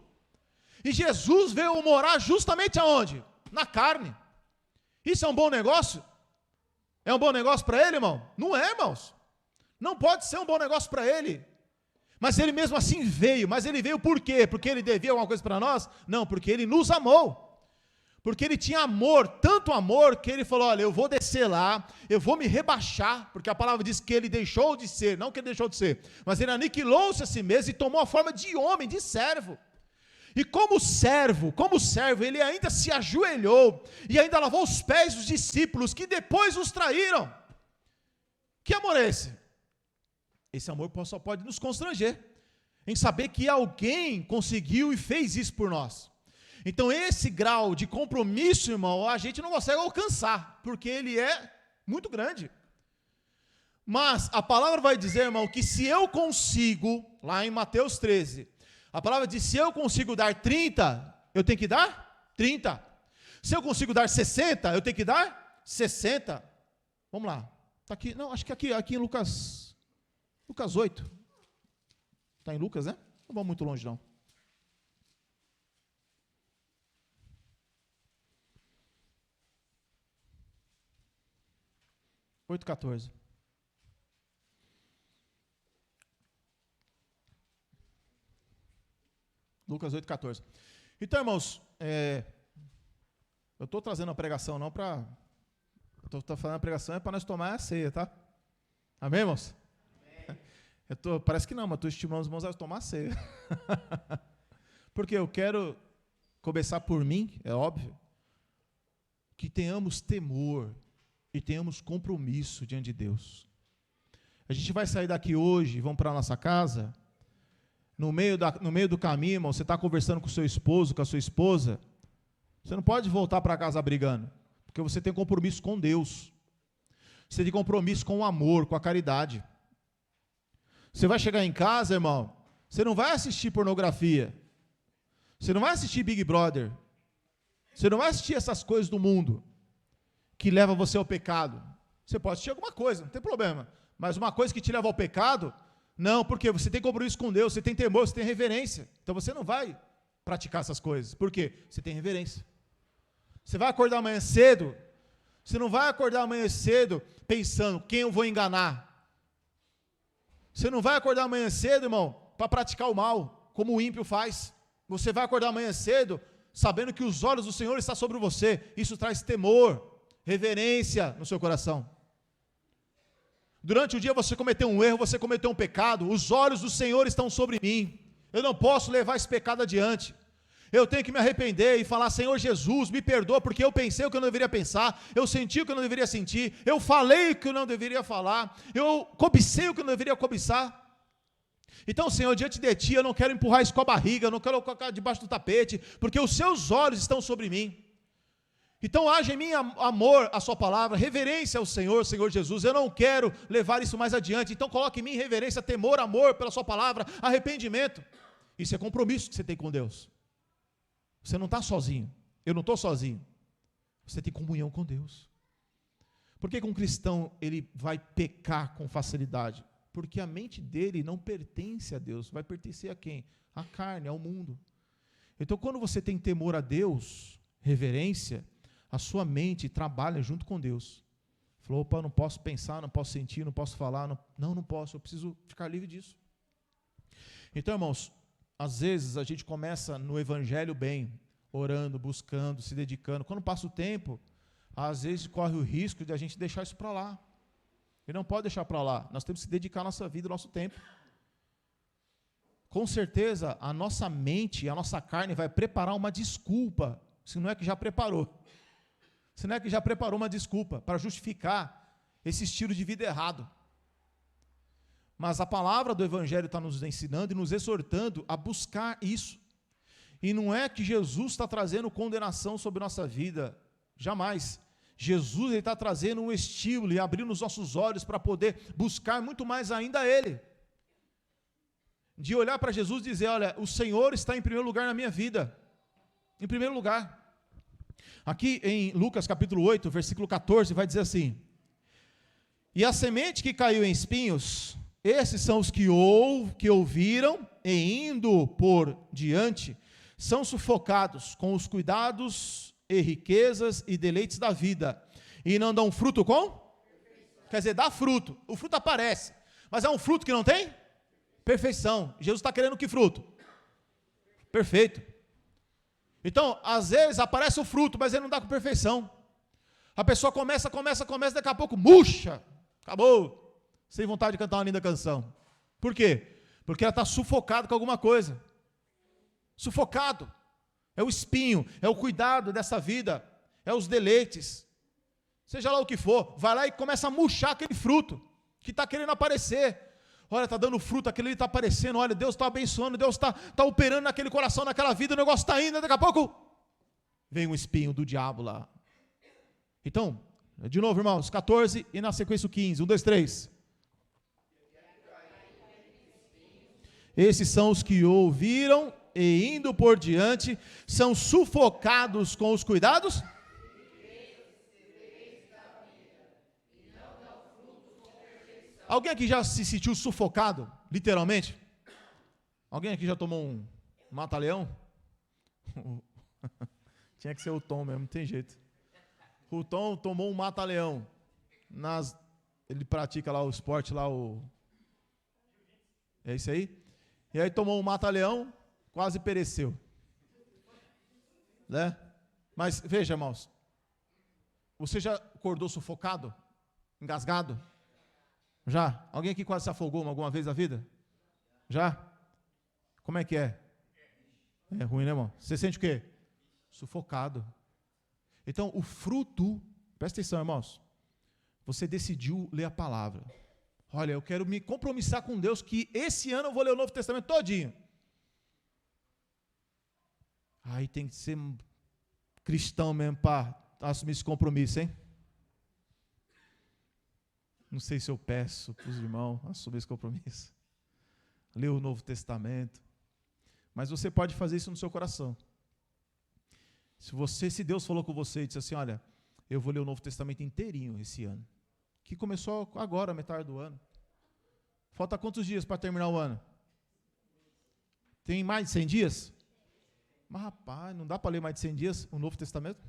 E Jesus veio morar justamente aonde? Na carne. Isso é um bom negócio? É um bom negócio para ele, irmão? Não é, irmãos. Não pode ser um bom negócio para ele. Mas ele mesmo assim veio. Mas ele veio por quê? Porque ele devia alguma coisa para nós? Não, porque ele nos amou. Porque ele tinha amor, tanto amor, que ele falou, olha, eu vou descer lá, eu vou me rebaixar, porque a palavra diz que ele deixou de ser, não que ele deixou de ser, mas ele aniquilou-se a si mesmo e tomou a forma de homem, de servo. E como servo, ele ainda se ajoelhou e ainda lavou os pés dos discípulos que depois os traíram. Que amor é esse? Esse amor só pode nos constranger, em saber que alguém conseguiu e fez isso por nós. Então esse grau de compromisso, irmão, a gente não consegue alcançar, porque ele é muito grande. Mas a palavra vai dizer, irmão, que se eu consigo, lá em Mateus 13, a palavra diz, se eu consigo dar 30, eu tenho que dar 30. Se eu consigo dar 60, eu tenho que dar 60. Vamos lá. Está aqui, não, acho que aqui em Lucas 8. Está em Lucas, né? Não vamos muito longe, não. Oito 14. Lucas 8,14. Então, irmãos, eu estou trazendo a pregação não para... Estou falando a pregação é para nós tomar a ceia, tá? Amém, irmãos? Amém. Parece que não, mas estou estimulando os irmãos a tomar a ceia. Porque eu quero começar por mim, é óbvio, que tenhamos temor e tenhamos compromisso diante de Deus. A gente vai sair daqui hoje, vamos para a nossa casa, no meio do caminho, irmão, você está conversando com o seu esposo, com a sua esposa, você não pode voltar para casa brigando, porque você tem compromisso com Deus, você tem compromisso com o amor, com a caridade. Você vai chegar em casa, irmão, você não vai assistir pornografia, você não vai assistir Big Brother, você não vai assistir essas coisas do mundo, que leva você ao pecado. Você pode assistir alguma coisa, não tem problema, mas uma coisa que te leva ao pecado, não, porque você tem compromisso com Deus, você tem temor, você tem reverência, então você não vai praticar essas coisas, por quê? Você tem reverência. Você vai acordar amanhã cedo, você não vai acordar amanhã cedo pensando, quem eu vou enganar? Você não vai acordar amanhã cedo, irmão, para praticar o mal, como o ímpio faz. Você vai acordar amanhã cedo, sabendo que os olhos do Senhor estão sobre você, isso traz temor, reverência no seu coração. Durante o dia você cometeu um erro, você cometeu um pecado, os olhos do Senhor estão sobre mim, eu não posso levar esse pecado adiante, eu tenho que me arrepender e falar, Senhor Jesus, me perdoa, porque eu pensei o que eu não deveria pensar, eu senti o que eu não deveria sentir, eu falei o que eu não deveria falar, eu cobicei o que eu não deveria cobiçar. Então, Senhor, diante de Ti, eu não quero empurrar isso com a barriga, eu não quero colocar debaixo do tapete, porque os Seus olhos estão sobre mim. Então haja em mim amor à sua palavra, reverência ao Senhor, Senhor Jesus, eu não quero levar isso mais adiante, então coloque em mim reverência, temor, amor pela sua palavra, arrependimento. Isso é compromisso que você tem com Deus. Você não está sozinho, eu não estou sozinho, você tem comunhão com Deus. Por que um cristão ele vai pecar com facilidade? Porque a mente dele não pertence a Deus, vai pertencer a quem? A carne, ao mundo. Então quando você tem temor a Deus, reverência, a sua mente trabalha junto com Deus. Falou, opa, não posso pensar, não posso sentir, não posso falar, não posso, eu preciso ficar livre disso. Então, irmãos, às vezes a gente começa no evangelho bem, orando, buscando, se dedicando. Quando passa o tempo, às vezes corre o risco de a gente deixar isso para lá. E não pode deixar para lá, nós temos que se dedicar a nossa vida, o nosso tempo. Com certeza, a nossa mente, a nossa carne vai preparar uma desculpa, se não é que já preparou. Se não é que já preparou uma desculpa para justificar esse estilo de vida errado. Mas a palavra do Evangelho está nos ensinando e nos exortando a buscar isso. E não é que Jesus está trazendo condenação sobre nossa vida, jamais. Jesus está trazendo um estímulo e abrindo os nossos olhos para poder buscar muito mais ainda Ele. De olhar para Jesus e dizer, olha, o Senhor está em primeiro lugar na minha vida. Em primeiro lugar. Aqui em Lucas capítulo 8, versículo 14, vai dizer assim: e a semente que caiu em espinhos, esses são os que ouviram e indo por diante, são sufocados com os cuidados e riquezas e deleites da vida, e não dão fruto com? Quer dizer, dá fruto, o fruto aparece, mas é um fruto que não tem? Perfeição. Jesus está querendo que fruto? Perfeito. Então, às vezes aparece o fruto, mas ele não dá com perfeição. A pessoa começa, daqui a pouco murcha, acabou, sem vontade de cantar uma linda canção. Por quê? Porque ela está sufocada com alguma coisa. Sufocado. É o espinho, é o cuidado dessa vida, é os deleites. Seja lá o que for, vai lá e começa a murchar aquele fruto que está querendo aparecer. Olha, está dando fruto, aquele ali está aparecendo, olha, Deus está abençoando, Deus está operando naquele coração, naquela vida, o negócio está indo, daqui a pouco vem um espinho do diabo lá. Então, de novo, irmãos, 14 e na sequência o 15, 1, 2, 3. Esses são os que ouviram e indo por diante, são sufocados com os cuidados. Alguém aqui já se sentiu sufocado, literalmente? Alguém aqui já tomou um mata-leão? Tinha que ser o Tom mesmo, não tem jeito. O Tom tomou um mata-leão. Ele pratica lá o esporte, é isso aí? E aí tomou um mata-leão, quase pereceu. Né? Mas veja, irmãos, você já acordou sufocado? Engasgado? Já? Alguém aqui quase se afogou alguma vez na vida? Já? Como é que é? É ruim, né, irmão? Você sente o quê? Sufocado. Então, o fruto, presta atenção, irmãos, você decidiu ler a palavra. Olha, eu quero me compromissar com Deus que esse ano eu vou ler o Novo Testamento todinho. Aí tem que ser cristão mesmo para assumir esse compromisso, hein? Não sei se eu peço para os irmãos assumir esse compromisso. Ler o Novo Testamento. Mas você pode fazer isso no seu coração. Se Deus falou com você e disse assim, olha, eu vou ler o Novo Testamento inteirinho esse ano, que começou agora, metade do ano. Falta quantos dias para terminar o ano? Tem mais de 100 dias? Mas rapaz, não dá para ler mais de 100 dias o Novo Testamento?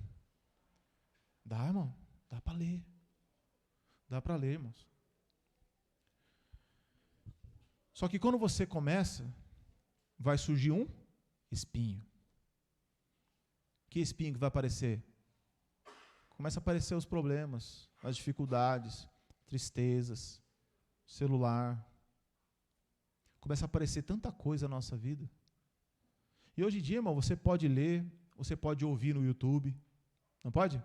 Dá, irmão, dá para ler. Dá para ler, irmãos. Só que quando você começa, vai surgir um espinho. Que espinho que vai aparecer? Começa a aparecer os problemas, as dificuldades, tristezas, celular. Começa a aparecer tanta coisa na nossa vida. E hoje em dia, irmão, você pode ler, você pode ouvir no YouTube. Não pode?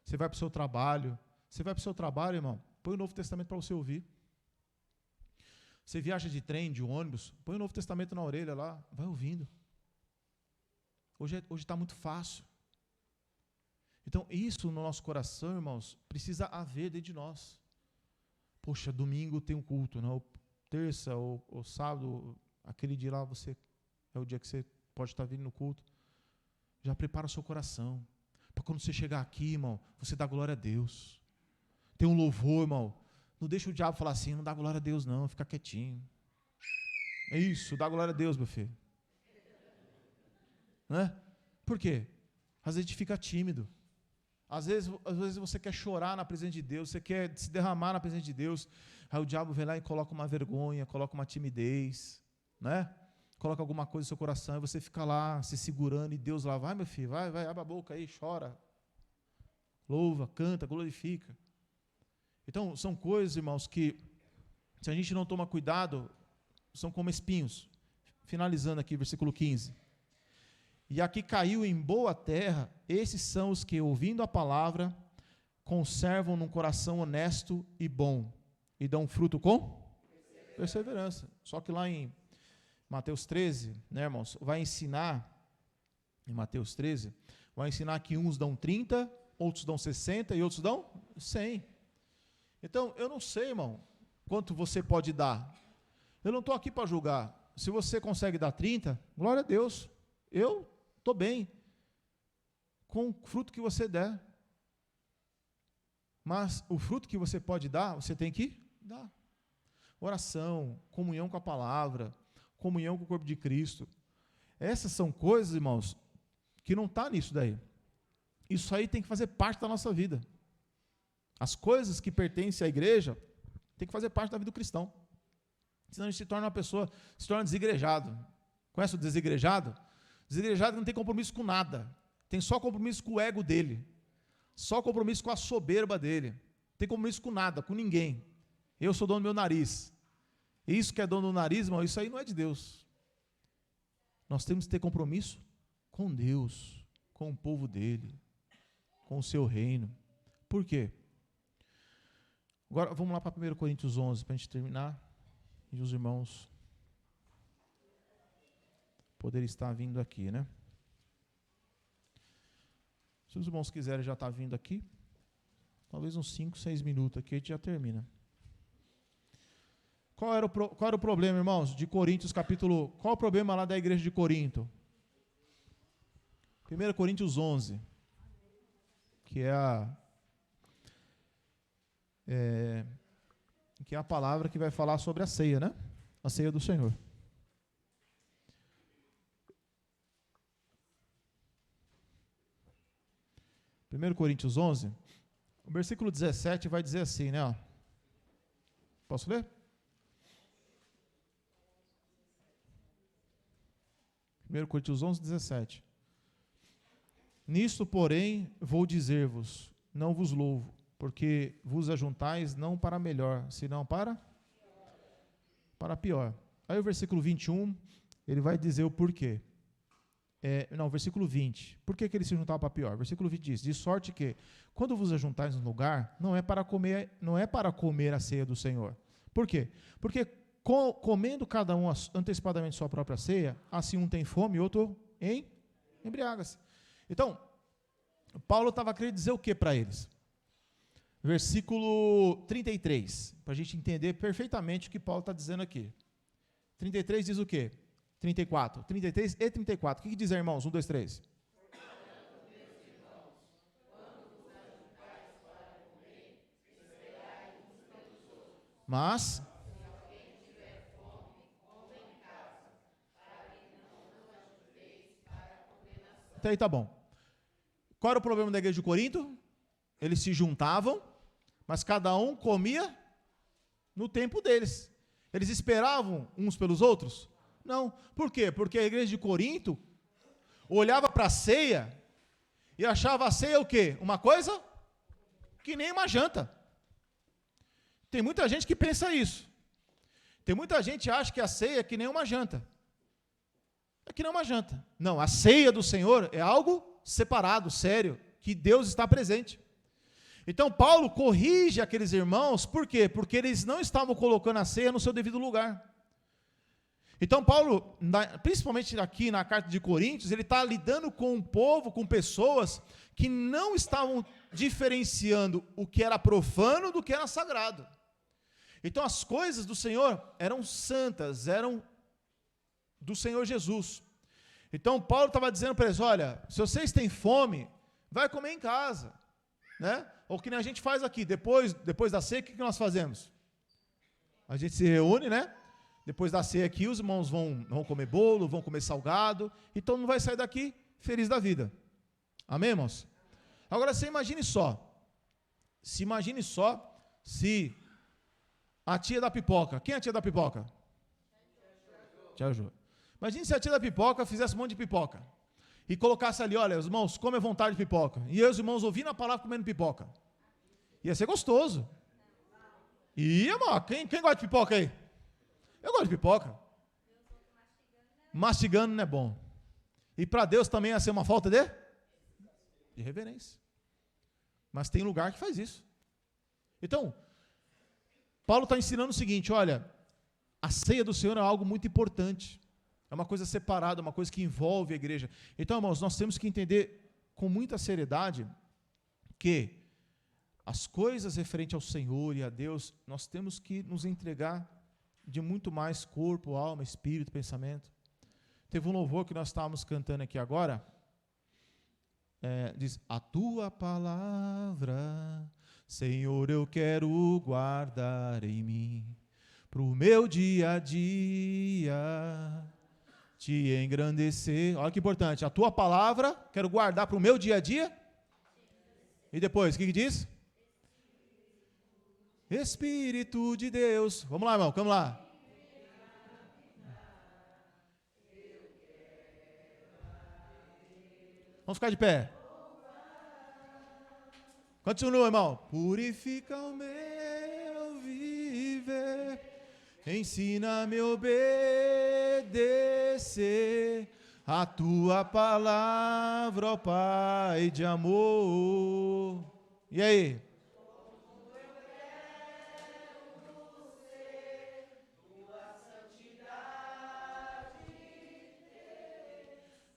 Você vai para o seu trabalho. Você vai para o seu trabalho, irmão, põe o Novo Testamento para você ouvir. Você viaja de trem, de ônibus, põe o Novo Testamento na orelha lá, vai ouvindo. Hoje está muito fácil. Então, isso no nosso coração, irmãos, precisa haver dentro de nós. Poxa, domingo tem um culto, não? Terça ou sábado, aquele dia lá, é o dia que você pode estar vindo no culto. Já prepara o seu coração, para quando você chegar aqui, irmão, você dá glória a Deus. Tem um louvor, irmão. Não deixa o diabo falar assim, não dá glória a Deus não, fica quietinho. É isso, dá glória a Deus, meu filho. Né? Por quê? Às vezes a gente fica tímido. Às vezes você quer chorar na presença de Deus, você quer se derramar na presença de Deus. Aí o diabo vem lá e coloca uma vergonha, coloca uma timidez, né? Coloca alguma coisa no seu coração e você fica lá se segurando e Deus lá, vai meu filho, vai, abre a boca aí, chora. Louva, canta, glorifica. Então, são coisas, irmãos, que se a gente não toma cuidado, são como espinhos. Finalizando aqui, versículo 15. E aqui caiu em boa terra, esses são os que, ouvindo a palavra, conservam num coração honesto e bom, e dão fruto com perseverança. Só que lá em Mateus 13, né, irmãos, vai ensinar, em Mateus 13, vai ensinar que uns dão 30, outros dão 60 e outros dão 100. Então, eu não sei, irmão, quanto você pode dar. Eu não estou aqui para julgar. Se você consegue dar 30, glória a Deus. Eu estou bem. com o fruto que você der. Mas o fruto que você pode dar, você tem que dar. Oração, comunhão com a palavra, comunhão com o corpo de Cristo. Essas são coisas, irmãos, que não está nisso daí. Isso aí tem que fazer parte da nossa vida. As coisas que pertencem à igreja tem que fazer parte da vida do cristão. Senão a gente se torna uma pessoa, se torna desigrejado. Conhece o desigrejado? Desigrejado não tem compromisso com nada. Tem só compromisso com o ego dele. Só compromisso com a soberba dele. Não tem compromisso com nada, com ninguém. Eu sou dono do meu nariz. E isso que é dono do nariz, irmão, isso aí não é de Deus. Nós temos que ter compromisso com Deus, com o povo dele, com o seu reino. Por quê? Agora vamos lá para 1 Coríntios 11, para a gente terminar. E os irmãos poderem estar vindo aqui, né? Se os irmãos quiserem já estar vindo aqui, talvez uns 5, 6 minutos aqui a gente já termina. Qual era o problema, irmãos, de Coríntios capítulo... Qual o problema lá da igreja de Corinto? 1 Coríntios 11, que é a palavra que vai falar sobre a ceia, né? A ceia do Senhor. 1 Coríntios 11, o versículo 17 vai dizer assim, né? Ó. Posso ler? 1 Coríntios 11, 17. Nisto, porém, vou dizer-vos, não vos louvo, porque vos ajuntais não para melhor, senão para pior. Aí o versículo 21, ele vai dizer o porquê. Versículo 20. Por que ele se juntava para pior? Versículo 20 diz, de sorte que, quando vos ajuntais no lugar, não é para comer a ceia do Senhor. Por quê? Porque comendo cada um antecipadamente sua própria ceia, assim um tem fome e outro embriaga-se. Então, Paulo estava querendo dizer o que para eles? Versículo 33, para a gente entender perfeitamente o que Paulo está dizendo aqui. 33 diz o quê? 34, 33 e 34. O que diz aí, irmãos? 1, 2, 3. Mas, até aí tá bom. Qual era o problema da igreja de Corinto? Eles se juntavam, mas cada um comia no tempo deles. Eles esperavam uns pelos outros? Não. Por quê? Porque a igreja de Corinto olhava para a ceia e achava a ceia o quê? Uma coisa que nem uma janta. Tem muita gente que pensa isso. Tem muita gente que acha que a ceia é que nem uma janta. É que nem uma janta. Não, a ceia do Senhor é algo separado, sério, que Deus está presente. Então Paulo corrige aqueles irmãos, por quê? Porque eles não estavam colocando a ceia no seu devido lugar. Então Paulo, principalmente aqui na carta de Coríntios, ele está lidando com um povo, com pessoas que não estavam diferenciando o que era profano do que era sagrado. Então as coisas do Senhor eram santas, eram do Senhor Jesus. Então Paulo estava dizendo para eles, olha, se vocês têm fome, vai comer em casa, né? Ou que nem a gente faz aqui, depois da ceia, o que nós fazemos? A gente se reúne, né? Depois da ceia aqui, os irmãos vão comer bolo, vão comer salgado, e todo mundo vai sair daqui feliz da vida. Amém, irmãos? Agora, você imagine só, se a tia da pipoca, quem é a tia da pipoca? Tia Ju. Imagine se a tia da pipoca fizesse um monte de pipoca, e colocasse ali, olha, os irmãos, come à vontade de pipoca, e eu e os irmãos ouvindo a palavra comendo pipoca. Ia ser gostoso. Ia, mano, quem gosta de pipoca aí? Eu gosto de pipoca. Mastigando não é bom. E para Deus também ia ser uma falta de reverência. Mas tem lugar que faz isso. Então, Paulo está ensinando o seguinte, olha, a ceia do Senhor é algo muito importante. É uma coisa separada, uma coisa que envolve a igreja. Então, irmãos, nós temos que entender com muita seriedade que as coisas referentes ao Senhor e a Deus, nós temos que nos entregar de muito mais corpo, alma, espírito, pensamento. Teve um louvor que nós estávamos cantando aqui agora, diz, a tua palavra, Senhor, eu quero guardar em mim, pro meu dia a dia, te engrandecer. Olha que importante, a tua palavra, quero guardar pro meu dia a dia. E depois, o que diz? Espírito de Deus. Vamos lá, irmão, vamos lá. Vamos ficar de pé. Continua, irmão. Purifica o meu viver, ensina-me a obedecer a tua palavra, ó Pai de amor. E aí?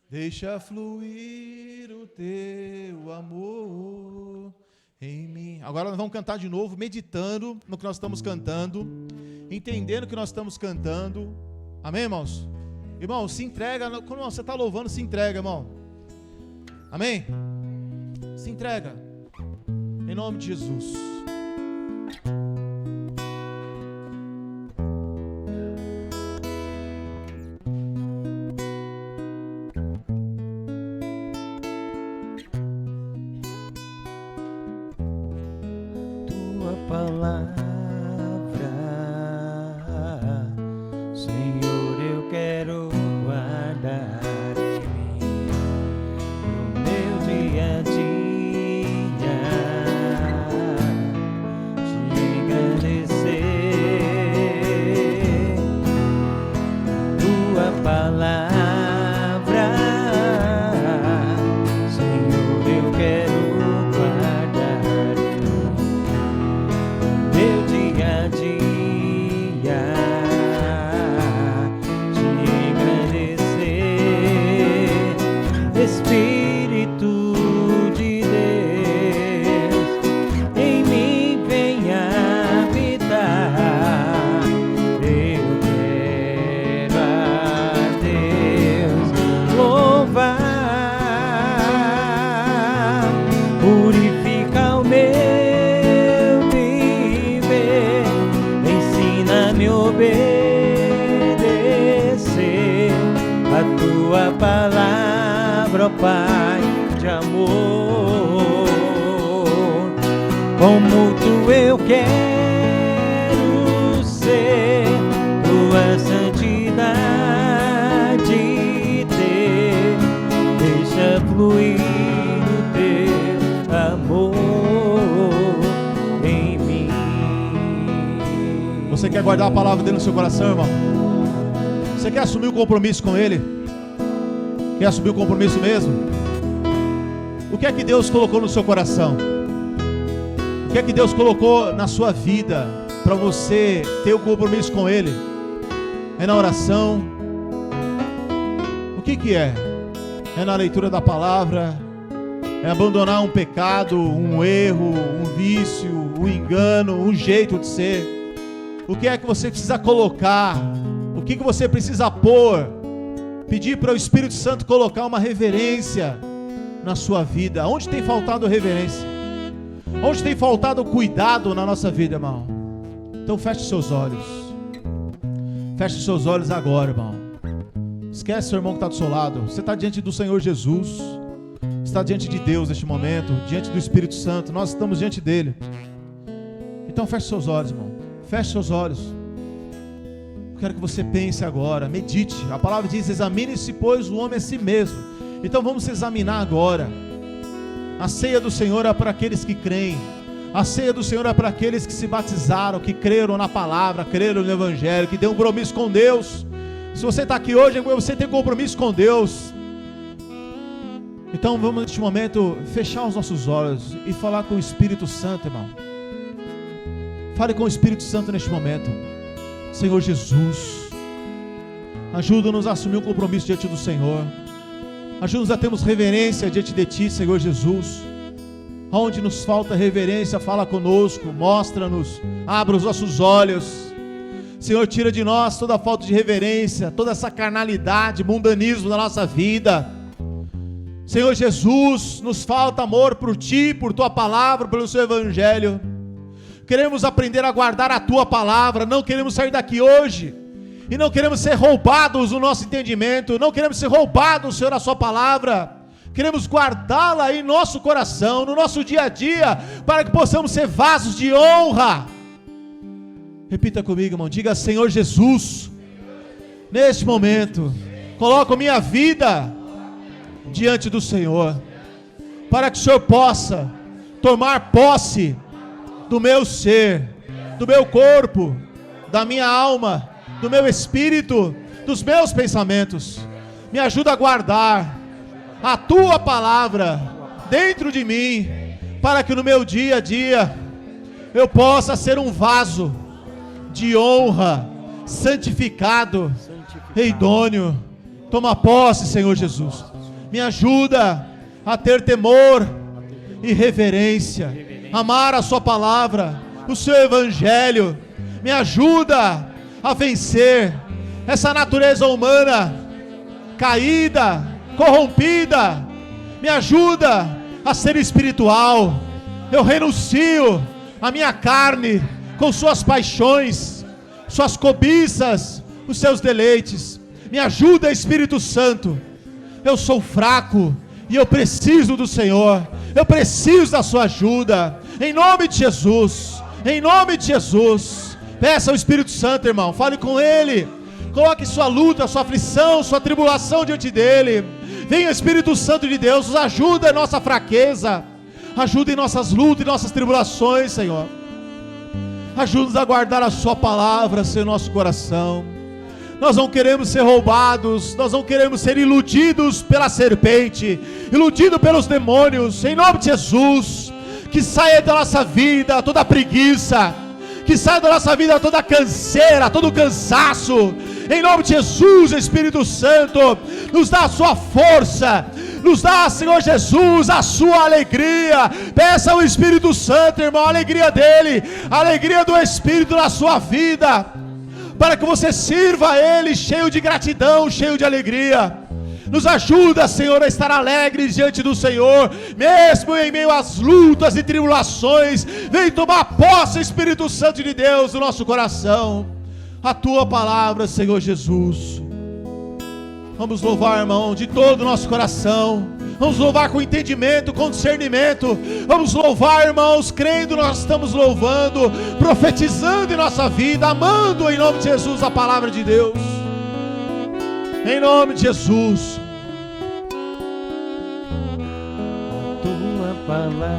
Deixa fluir o teu amor em mim. Agora nós vamos cantar de novo, meditando no que nós estamos cantando, entendendo o que nós estamos cantando. Amém, irmãos? Irmão, se entrega. Quando você está louvando, se entrega, irmão. Amém? Se entrega. Em nome de Jesus. Palavra, ó Pai de amor, como tu eu quero ser, tua santidade ter, deixa fluir o teu amor em mim. Você quer guardar a palavra dele no seu coração, irmão? Você quer assumir o compromisso com ele? Quer assumir o compromisso mesmo? O que é que Deus colocou no seu coração? O que é que Deus colocou na sua vida para você ter o compromisso com Ele? É na oração? O que é? É na leitura da palavra? É abandonar um pecado, um erro, um vício, um engano, um jeito de ser? O que é que você precisa colocar? O que você precisa pôr? Pedir para o Espírito Santo colocar uma reverência na sua vida. Onde tem faltado reverência? Onde tem faltado cuidado na nossa vida, irmão? Então feche os seus olhos. Feche os seus olhos agora, irmão. Esquece o irmão que está do seu lado. Você está diante do Senhor Jesus. Está diante de Deus neste momento, diante do Espírito Santo. Nós estamos diante dele. Então feche seus olhos, irmão. Feche seus olhos. Eu quero que você pense agora, medite. A palavra diz, examine-se, pois, o homem a si mesmo. Então vamos se examinar agora. A ceia do Senhor é para aqueles que creem. A ceia do Senhor é para aqueles que se batizaram, que creram na palavra, creram no Evangelho, que têm um compromisso com Deus. Se você está aqui hoje, você tem compromisso com Deus. Então vamos neste momento fechar os nossos olhos e falar com o Espírito Santo, irmão. Fale com o Espírito Santo neste momento. Senhor Jesus, ajuda-nos a assumir um compromisso diante do Senhor. Ajuda-nos a termos reverência diante de Ti, Senhor Jesus. Onde nos falta reverência, fala conosco, mostra-nos, abra os nossos olhos. Senhor, tira de nós toda a falta de reverência, toda essa carnalidade, mundanismo da nossa vida. Senhor Jesus, nos falta amor por Ti, por Tua palavra, pelo Seu Evangelho. Queremos aprender a guardar a Tua palavra, não queremos sair daqui hoje, e não queremos ser roubados no nosso entendimento, não queremos ser roubados, Senhor, a Sua palavra. Queremos guardá-la em nosso coração, no nosso dia a dia, para que possamos ser vasos de honra. Repita comigo, irmão, diga: Senhor Jesus, neste momento, coloco a minha vida diante do Senhor, para que o Senhor possa tomar posse do meu ser, do meu corpo, da minha alma, do meu espírito, dos meus pensamentos. Me ajuda a guardar a Tua palavra dentro de mim, para que no meu dia a dia eu possa ser um vaso de honra, santificado e idôneo. Toma posse, Senhor Jesus. Me ajuda a ter temor e reverência, amar a Sua palavra, o Seu Evangelho. Me ajuda a vencer essa natureza humana caída, corrompida. Me ajuda a ser espiritual. Eu renuncio a minha carne com suas paixões, suas cobiças, os seus deleites. Me ajuda, Espírito Santo. Eu sou fraco e eu preciso do Senhor. Eu preciso da sua ajuda. Em nome de Jesus. Em nome de Jesus. Peça ao Espírito Santo, irmão. Fale com Ele. Coloque sua luta, sua aflição, sua tribulação diante dEle. Venha, Espírito Santo de Deus. Nos ajuda em nossa fraqueza. Ajuda em nossas lutas e nossas tribulações, Senhor. Ajuda-nos a guardar a Sua palavra, Senhor, em nosso coração. Nós não queremos ser roubados, nós não queremos ser iludidos pela serpente, iludidos pelos demônios. Em nome de Jesus, que saia da nossa vida toda preguiça, que saia da nossa vida toda canseira, todo cansaço. Em nome de Jesus, Espírito Santo, nos dá a Sua força, nos dá, Senhor Jesus, a Sua alegria. Peça ao Espírito Santo, irmão, a alegria dEle, a alegria do Espírito na sua vida, para que você sirva a Ele cheio de gratidão, cheio de alegria. Nos ajuda, Senhor, a estar alegres diante do Senhor, mesmo em meio às lutas e tribulações. Vem tomar posse, Espírito Santo de Deus, no nosso coração. A Tua palavra, Senhor Jesus. Vamos louvar, irmão, de todo o nosso coração. Vamos louvar com entendimento, com discernimento. Vamos louvar, irmãos, crendo nós estamos louvando, profetizando em nossa vida, amando em nome de Jesus a palavra de Deus. Em nome de Jesus. Tua palavra,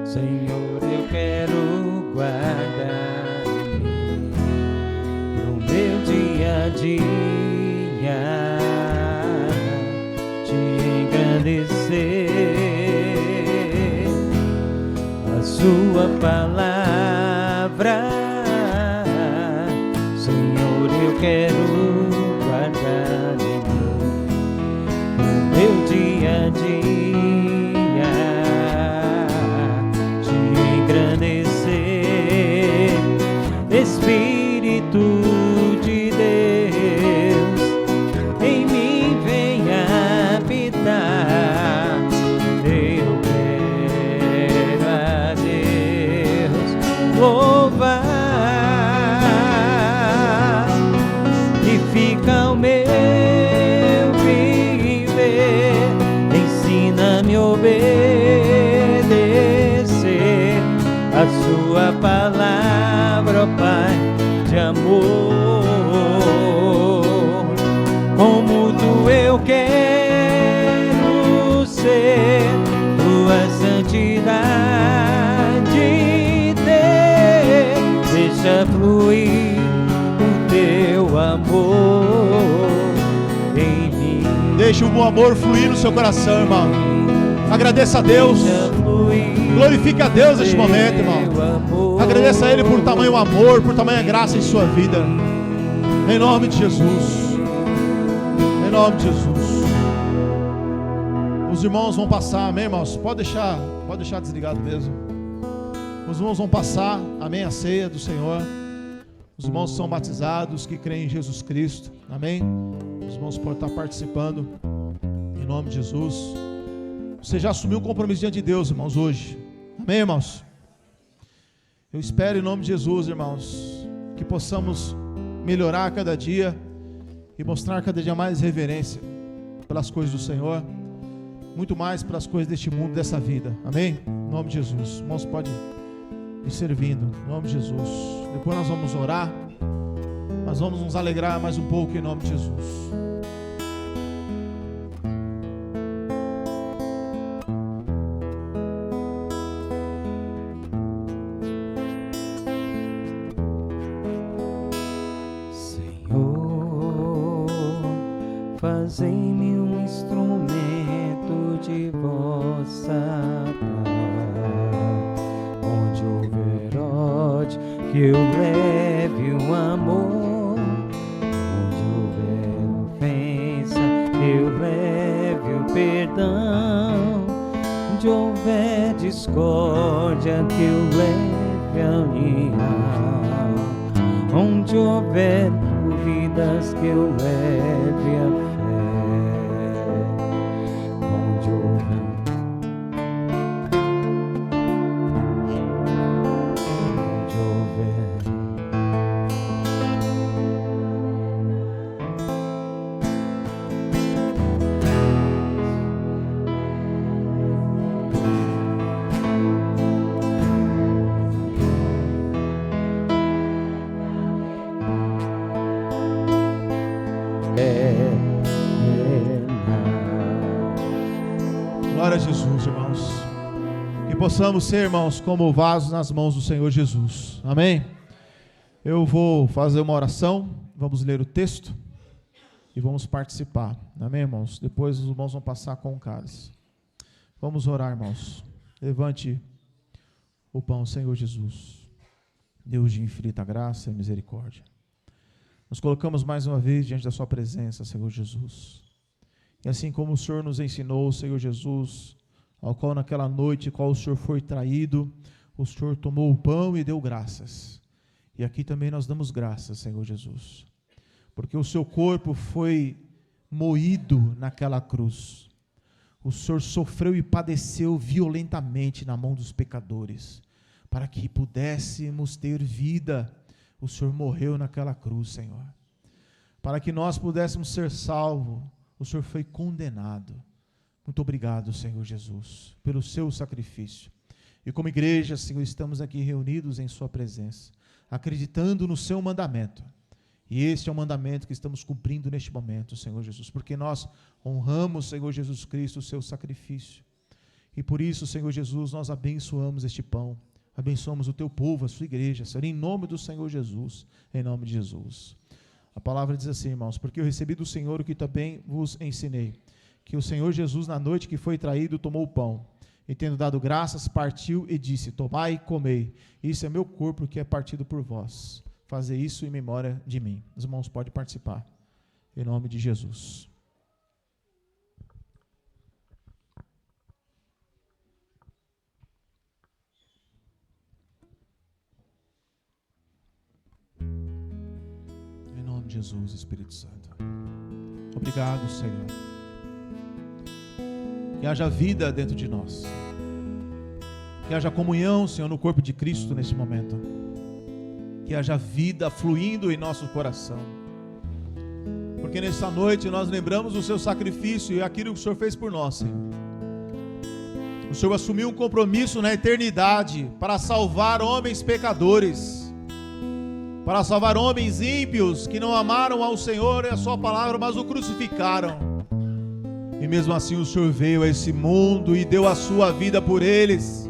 Senhor, eu quero guardar no meu dia a dia, te engrandecer. A Sua palavra, Senhor, eu quero guardar no meu dia a dia, te engrandecer. Espírito de Deus, em mim venha habitar. Eu quero a Deus louvar, e fica o meu viver. Ensina-me a obedecer a Sua palavra, ó Pai de amor. Como Tu eu quero ser, Tua santidade ter. Deixa fluir o Teu amor em mim. Deixa o bom amor fluir no seu coração, irmão. Agradeça a Deus. Glorifique a Deus neste momento, irmão. Agradeça a Ele por tamanho amor, por tamanha graça em sua vida. Em nome de Jesus. Em nome de Jesus. Os irmãos vão passar, amém, irmãos? Pode deixar desligado mesmo. Os irmãos vão passar, amém, a ceia do Senhor. Os irmãos são batizados, que creem em Jesus Cristo. Amém? Os irmãos podem estar participando. Em nome de Jesus. Você já assumiu um compromisso diante de Deus, irmãos, hoje. Amém, irmãos? Eu espero em nome de Jesus, irmãos, que possamos melhorar a cada dia e mostrar cada dia mais reverência pelas coisas do Senhor, muito mais pelas coisas deste mundo, dessa vida. Amém? Em nome de Jesus. Irmãos, pode ir servindo. Em nome de Jesus. Depois nós vamos orar. Nós vamos nos alegrar mais um pouco em nome de Jesus. Fazei-me um instrumento de vossa paz. Onde houver ódio, que eu leve o amor. Onde houver ofensa, que eu leve o perdão. Onde houver discórdia, que eu leve a união. Onde houver dúvidas, que eu leve a fé. Onde houver Glória a Jesus, irmãos. Que possamos ser, irmãos, como vasos nas mãos do Senhor Jesus. Amém? Eu vou fazer uma oração, vamos ler o texto e vamos participar. Amém, irmãos? Depois os irmãos vão passar com o cálice. Vamos orar, irmãos. Levante o pão, Senhor Jesus. Deus de infinita graça e misericórdia. Nos colocamos mais uma vez diante da sua presença, Senhor Jesus. E assim como o Senhor nos ensinou, Senhor Jesus, ao qual naquela noite, qual o Senhor foi traído, o Senhor tomou o pão e deu graças. E aqui também nós damos graças, Senhor Jesus, porque o seu corpo foi moído naquela cruz. O Senhor sofreu e padeceu violentamente na mão dos pecadores, para que pudéssemos ter vida. O Senhor morreu naquela cruz, Senhor, para que nós pudéssemos ser salvos. O Senhor foi condenado. Muito obrigado, Senhor Jesus, pelo seu sacrifício. E como igreja, Senhor, estamos aqui reunidos em sua presença, acreditando no seu mandamento. E este é o mandamento que estamos cumprindo neste momento, Senhor Jesus, porque nós honramos, Senhor Jesus Cristo, o seu sacrifício. E por isso, Senhor Jesus, nós abençoamos este pão, abençoamos o teu povo, a sua igreja, Senhor, em nome do Senhor Jesus, em nome de Jesus. A palavra diz assim, irmãos, porque eu recebi do Senhor o que também vos ensinei, que o Senhor Jesus, na noite que foi traído, tomou o pão, e tendo dado graças, partiu e disse, tomai e comei, isso é meu corpo que é partido por vós, fazei isso em memória de mim. Os irmãos podem participar, em nome de Jesus. Jesus, Espírito Santo. Obrigado, Senhor. Que haja vida dentro de nós. Que haja comunhão, Senhor, no corpo de Cristo nesse momento. Que haja vida fluindo em nosso coração. Porque nessa noite nós lembramos do seu sacrifício e aquilo que o Senhor fez por nós, Senhor. O Senhor assumiu um compromisso na eternidade para salvar homens pecadores, para salvar homens ímpios que não amaram ao Senhor e a sua palavra, mas o crucificaram. E mesmo assim o Senhor veio a esse mundo e deu a sua vida por eles.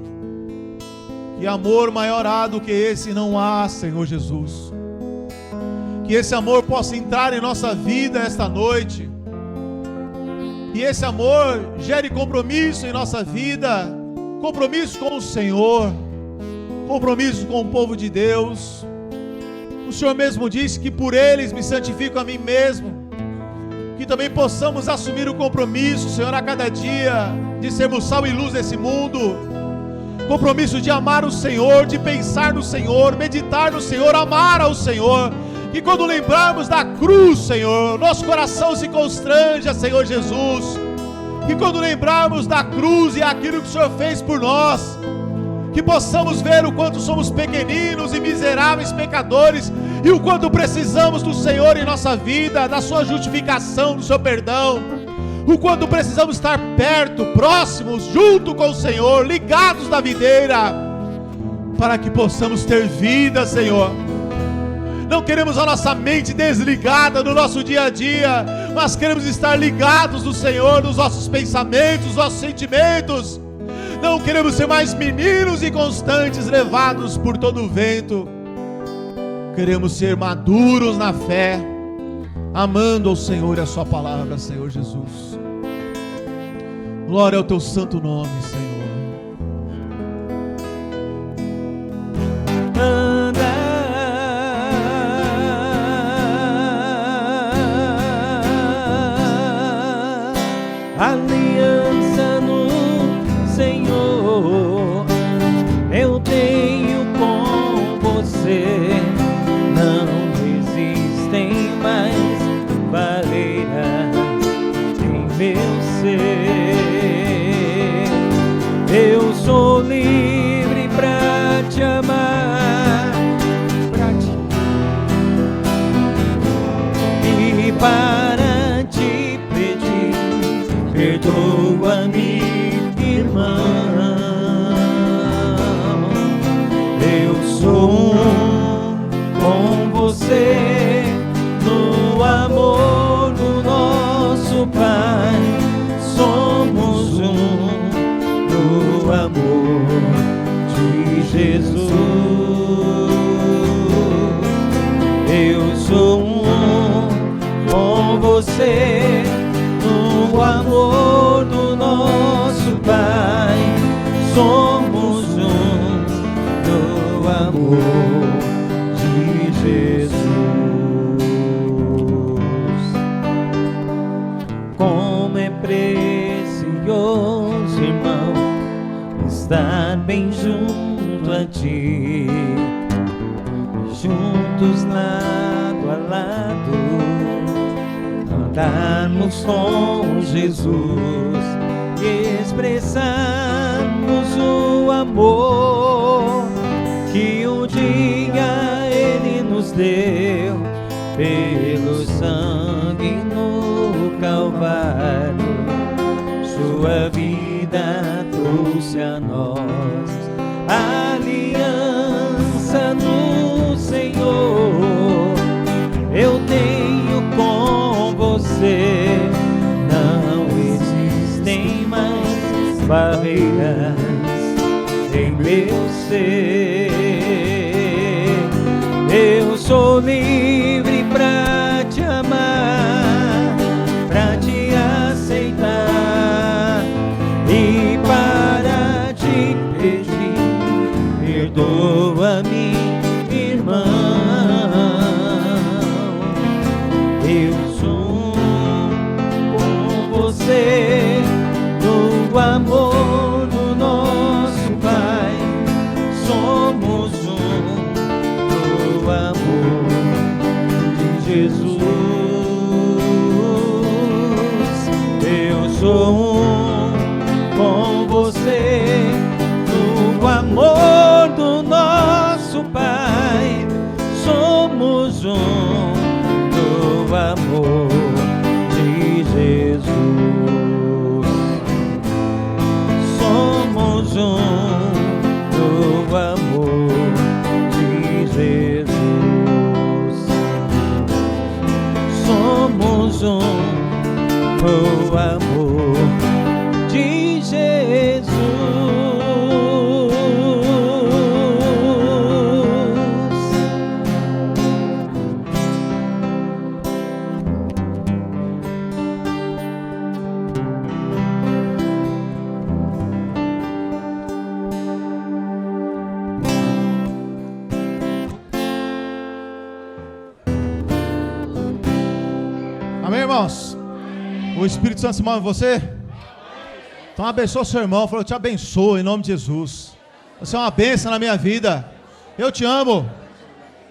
Que amor maior do que esse não há, Senhor Jesus. Que esse amor possa entrar em nossa vida esta noite. Que esse amor gere compromisso em nossa vida, compromisso com o Senhor, compromisso com o povo de Deus. O Senhor mesmo disse que por eles me santifico a mim mesmo. Que também possamos assumir o compromisso, Senhor, a cada dia, de sermos sal e luz desse mundo, compromisso de amar o Senhor, de pensar no Senhor, meditar no Senhor, amar ao Senhor. Que quando lembrarmos da cruz, Senhor, nosso coração se constranja, Senhor Jesus. Que quando lembrarmos da cruz e aquilo que o Senhor fez por nós, que possamos ver o quanto somos pequeninos e miseráveis pecadores, e o quanto precisamos do Senhor em nossa vida, da sua justificação, do seu perdão, o quanto precisamos estar perto, próximos, junto com o Senhor, ligados na videira, para que possamos ter vida, Senhor. Não queremos a nossa mente desligada no nosso dia a dia, mas queremos estar ligados no Senhor, nos nossos pensamentos, nos nossos sentimentos. Não queremos ser mais meninos inconstantes, levados por todo o vento. Queremos ser maduros na fé, amando ao Senhor e a sua palavra, Senhor Jesus. Glória ao teu santo nome, Senhor. Aliança no Senhor eu tenho com você, não existem mais barreiras em meu ser. Eu sou livre pra te amar, pra te... e para te pedir, perdoa-me, irmão. Eu sou com você no amor do nosso Pai. Somos no amor de Jesus. Eu sou com você no amor do nosso Pai. Somos no amor de Jesus. Como é precioso, irmão, estar bem junto a ti, juntos lado a lado, andarmos com Jesus e expressarmos o amor que um dia Ele nos deu pelo sangue no Calvário. Sua vida trouxe a nós aliança no Senhor. Eu tenho com você, não existem mais barreiras em meu ser. Eu sou livre pra te amar, pra te aceitar e para te pedir, perdoa-me, irmão. Eu sou com você no amor do nosso Pai. Somos no amor de Jesus. Eu sou com você no amor do nosso Pai. Somos no amor de Jesus. Somos no amor de Jesus. Somos no amor de Jesus. Amém, irmãos? O Espírito Santo se move em você? Então abençoa o seu irmão. Falou, eu te abençoo em nome de Jesus. Você é uma bênção na minha vida. Eu te amo.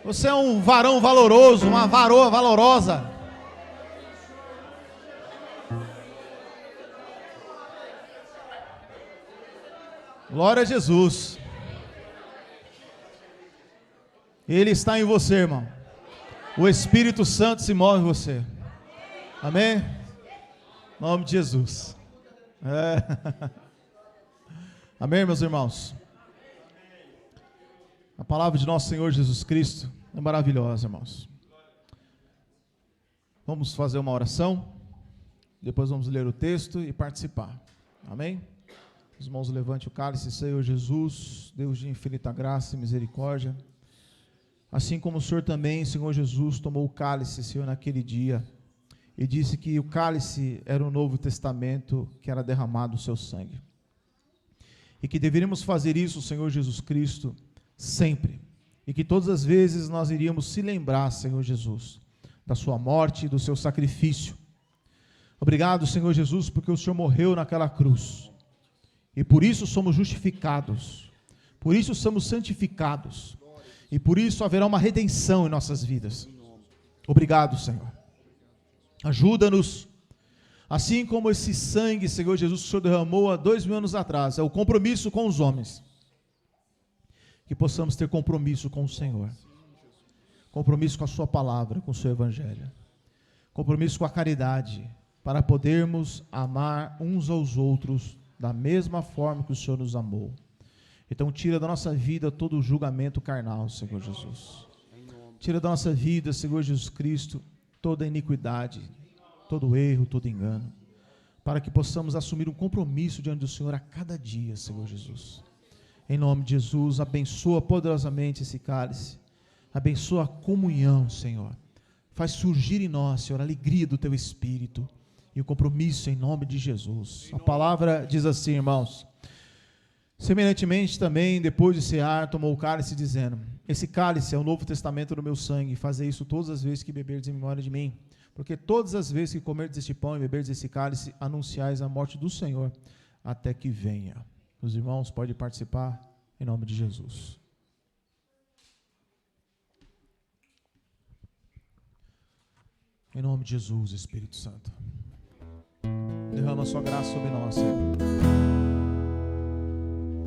Você é um varão valoroso, uma varoa valorosa. Glória a Jesus. Ele está em você, irmão. O Espírito Santo se move em você. Amém? Em nome de Jesus. Amém, meus irmãos? A palavra de nosso Senhor Jesus Cristo é maravilhosa, irmãos. Vamos fazer uma oração. Depois vamos ler o texto e participar. Amém? Os irmãos, levante o cálice. Senhor Jesus, Deus de infinita graça e misericórdia. Assim como o Senhor também, Senhor Jesus, tomou o cálice, Senhor, naquele dia, e disse que o cálice era o Novo Testamento, que era derramado o seu sangue. E que deveríamos fazer isso, Senhor Jesus Cristo, sempre. E que todas as vezes nós iríamos se lembrar, Senhor Jesus, da sua morte e do seu sacrifício. Obrigado, Senhor Jesus, porque o Senhor morreu naquela cruz. E por isso somos justificados. Por isso somos santificados. E por isso haverá uma redenção em nossas vidas. Obrigado, Senhor. Ajuda-nos, assim como esse sangue, Senhor Jesus, que o Senhor derramou há 2000 anos atrás, é o compromisso com os homens, que possamos ter compromisso com o Senhor, compromisso com a sua palavra, com o seu evangelho, compromisso com a caridade, para podermos amar uns aos outros da mesma forma que o Senhor nos amou. Então tira da nossa vida todo o julgamento carnal, Senhor Jesus. Tira da nossa vida, Senhor Jesus Cristo, toda iniquidade, todo erro, todo engano, para que possamos assumir um compromisso diante do Senhor a cada dia, Senhor Jesus. Em nome de Jesus, abençoa poderosamente esse cálice, abençoa a comunhão, Senhor. Faz surgir em nós, Senhor, a alegria do Teu Espírito e o compromisso em nome de Jesus. A palavra diz assim, irmãos: semelhantemente também, depois de cear, tomou o cálice, dizendo: esse cálice é o novo testamento do meu sangue, fazei isso todas as vezes que beberdes em memória de mim, porque todas as vezes que comerdes este pão e beberdes esse cálice, anunciais a morte do Senhor, até que venha. Os irmãos podem participar, em nome de Jesus. Em nome de Jesus, Espírito Santo, derrama a sua graça sobre nós, Senhor.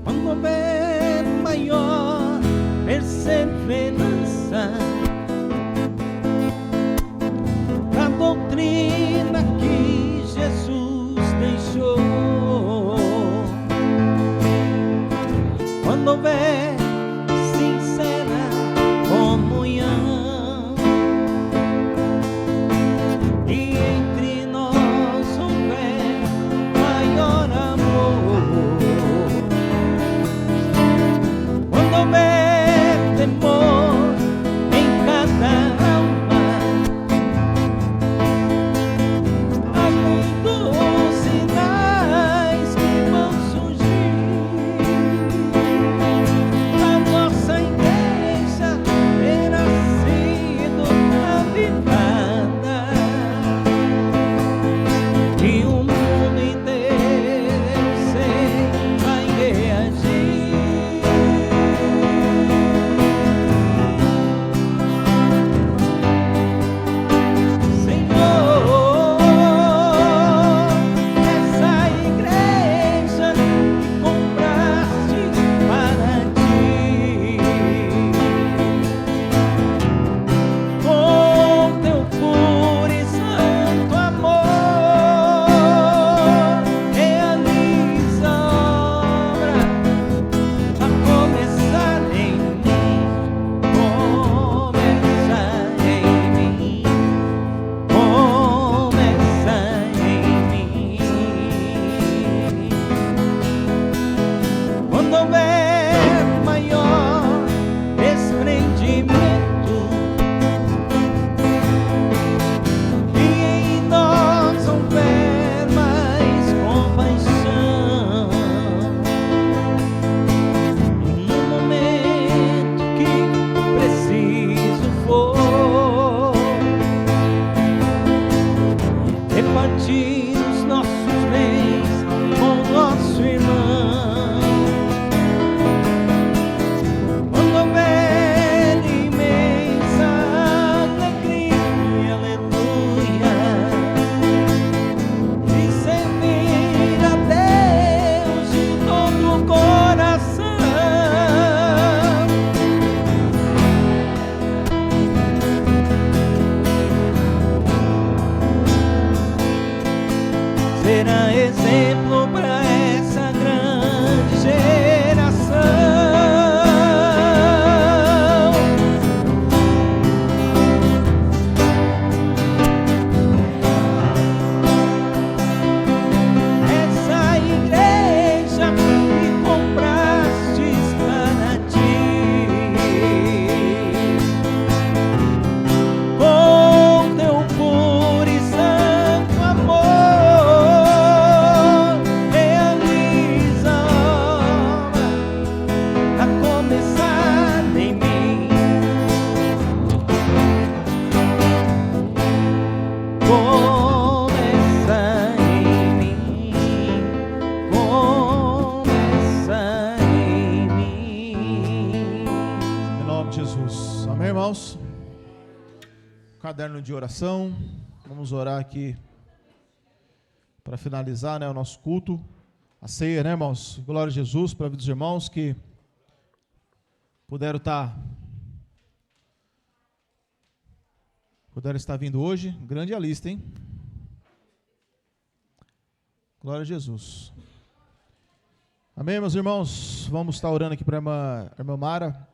Quando houver maior perseverança da doutrina que Jesus deixou, quando houver sincera comunhão e entre nós houver maior amor, quando houver temor em cada alma, além dos sinais que vão surgir, exemplo para essa grande geração. Essa igreja que comprastes para ti, com teu puro e santo amor, realiza a obra, a começar em mim. Começa em mim, começa em mim. Em nome de Jesus. Amém, irmãos? Caderno de oração. Vamos orar aqui para finalizar, né, o nosso culto. A ceia, né, irmãos? Glória a Jesus para a vida dos irmãos que puderam estar vindo hoje. Grande a lista, hein? Glória a Jesus. Amém, meus irmãos? Vamos estar orando aqui para a irmã Mara.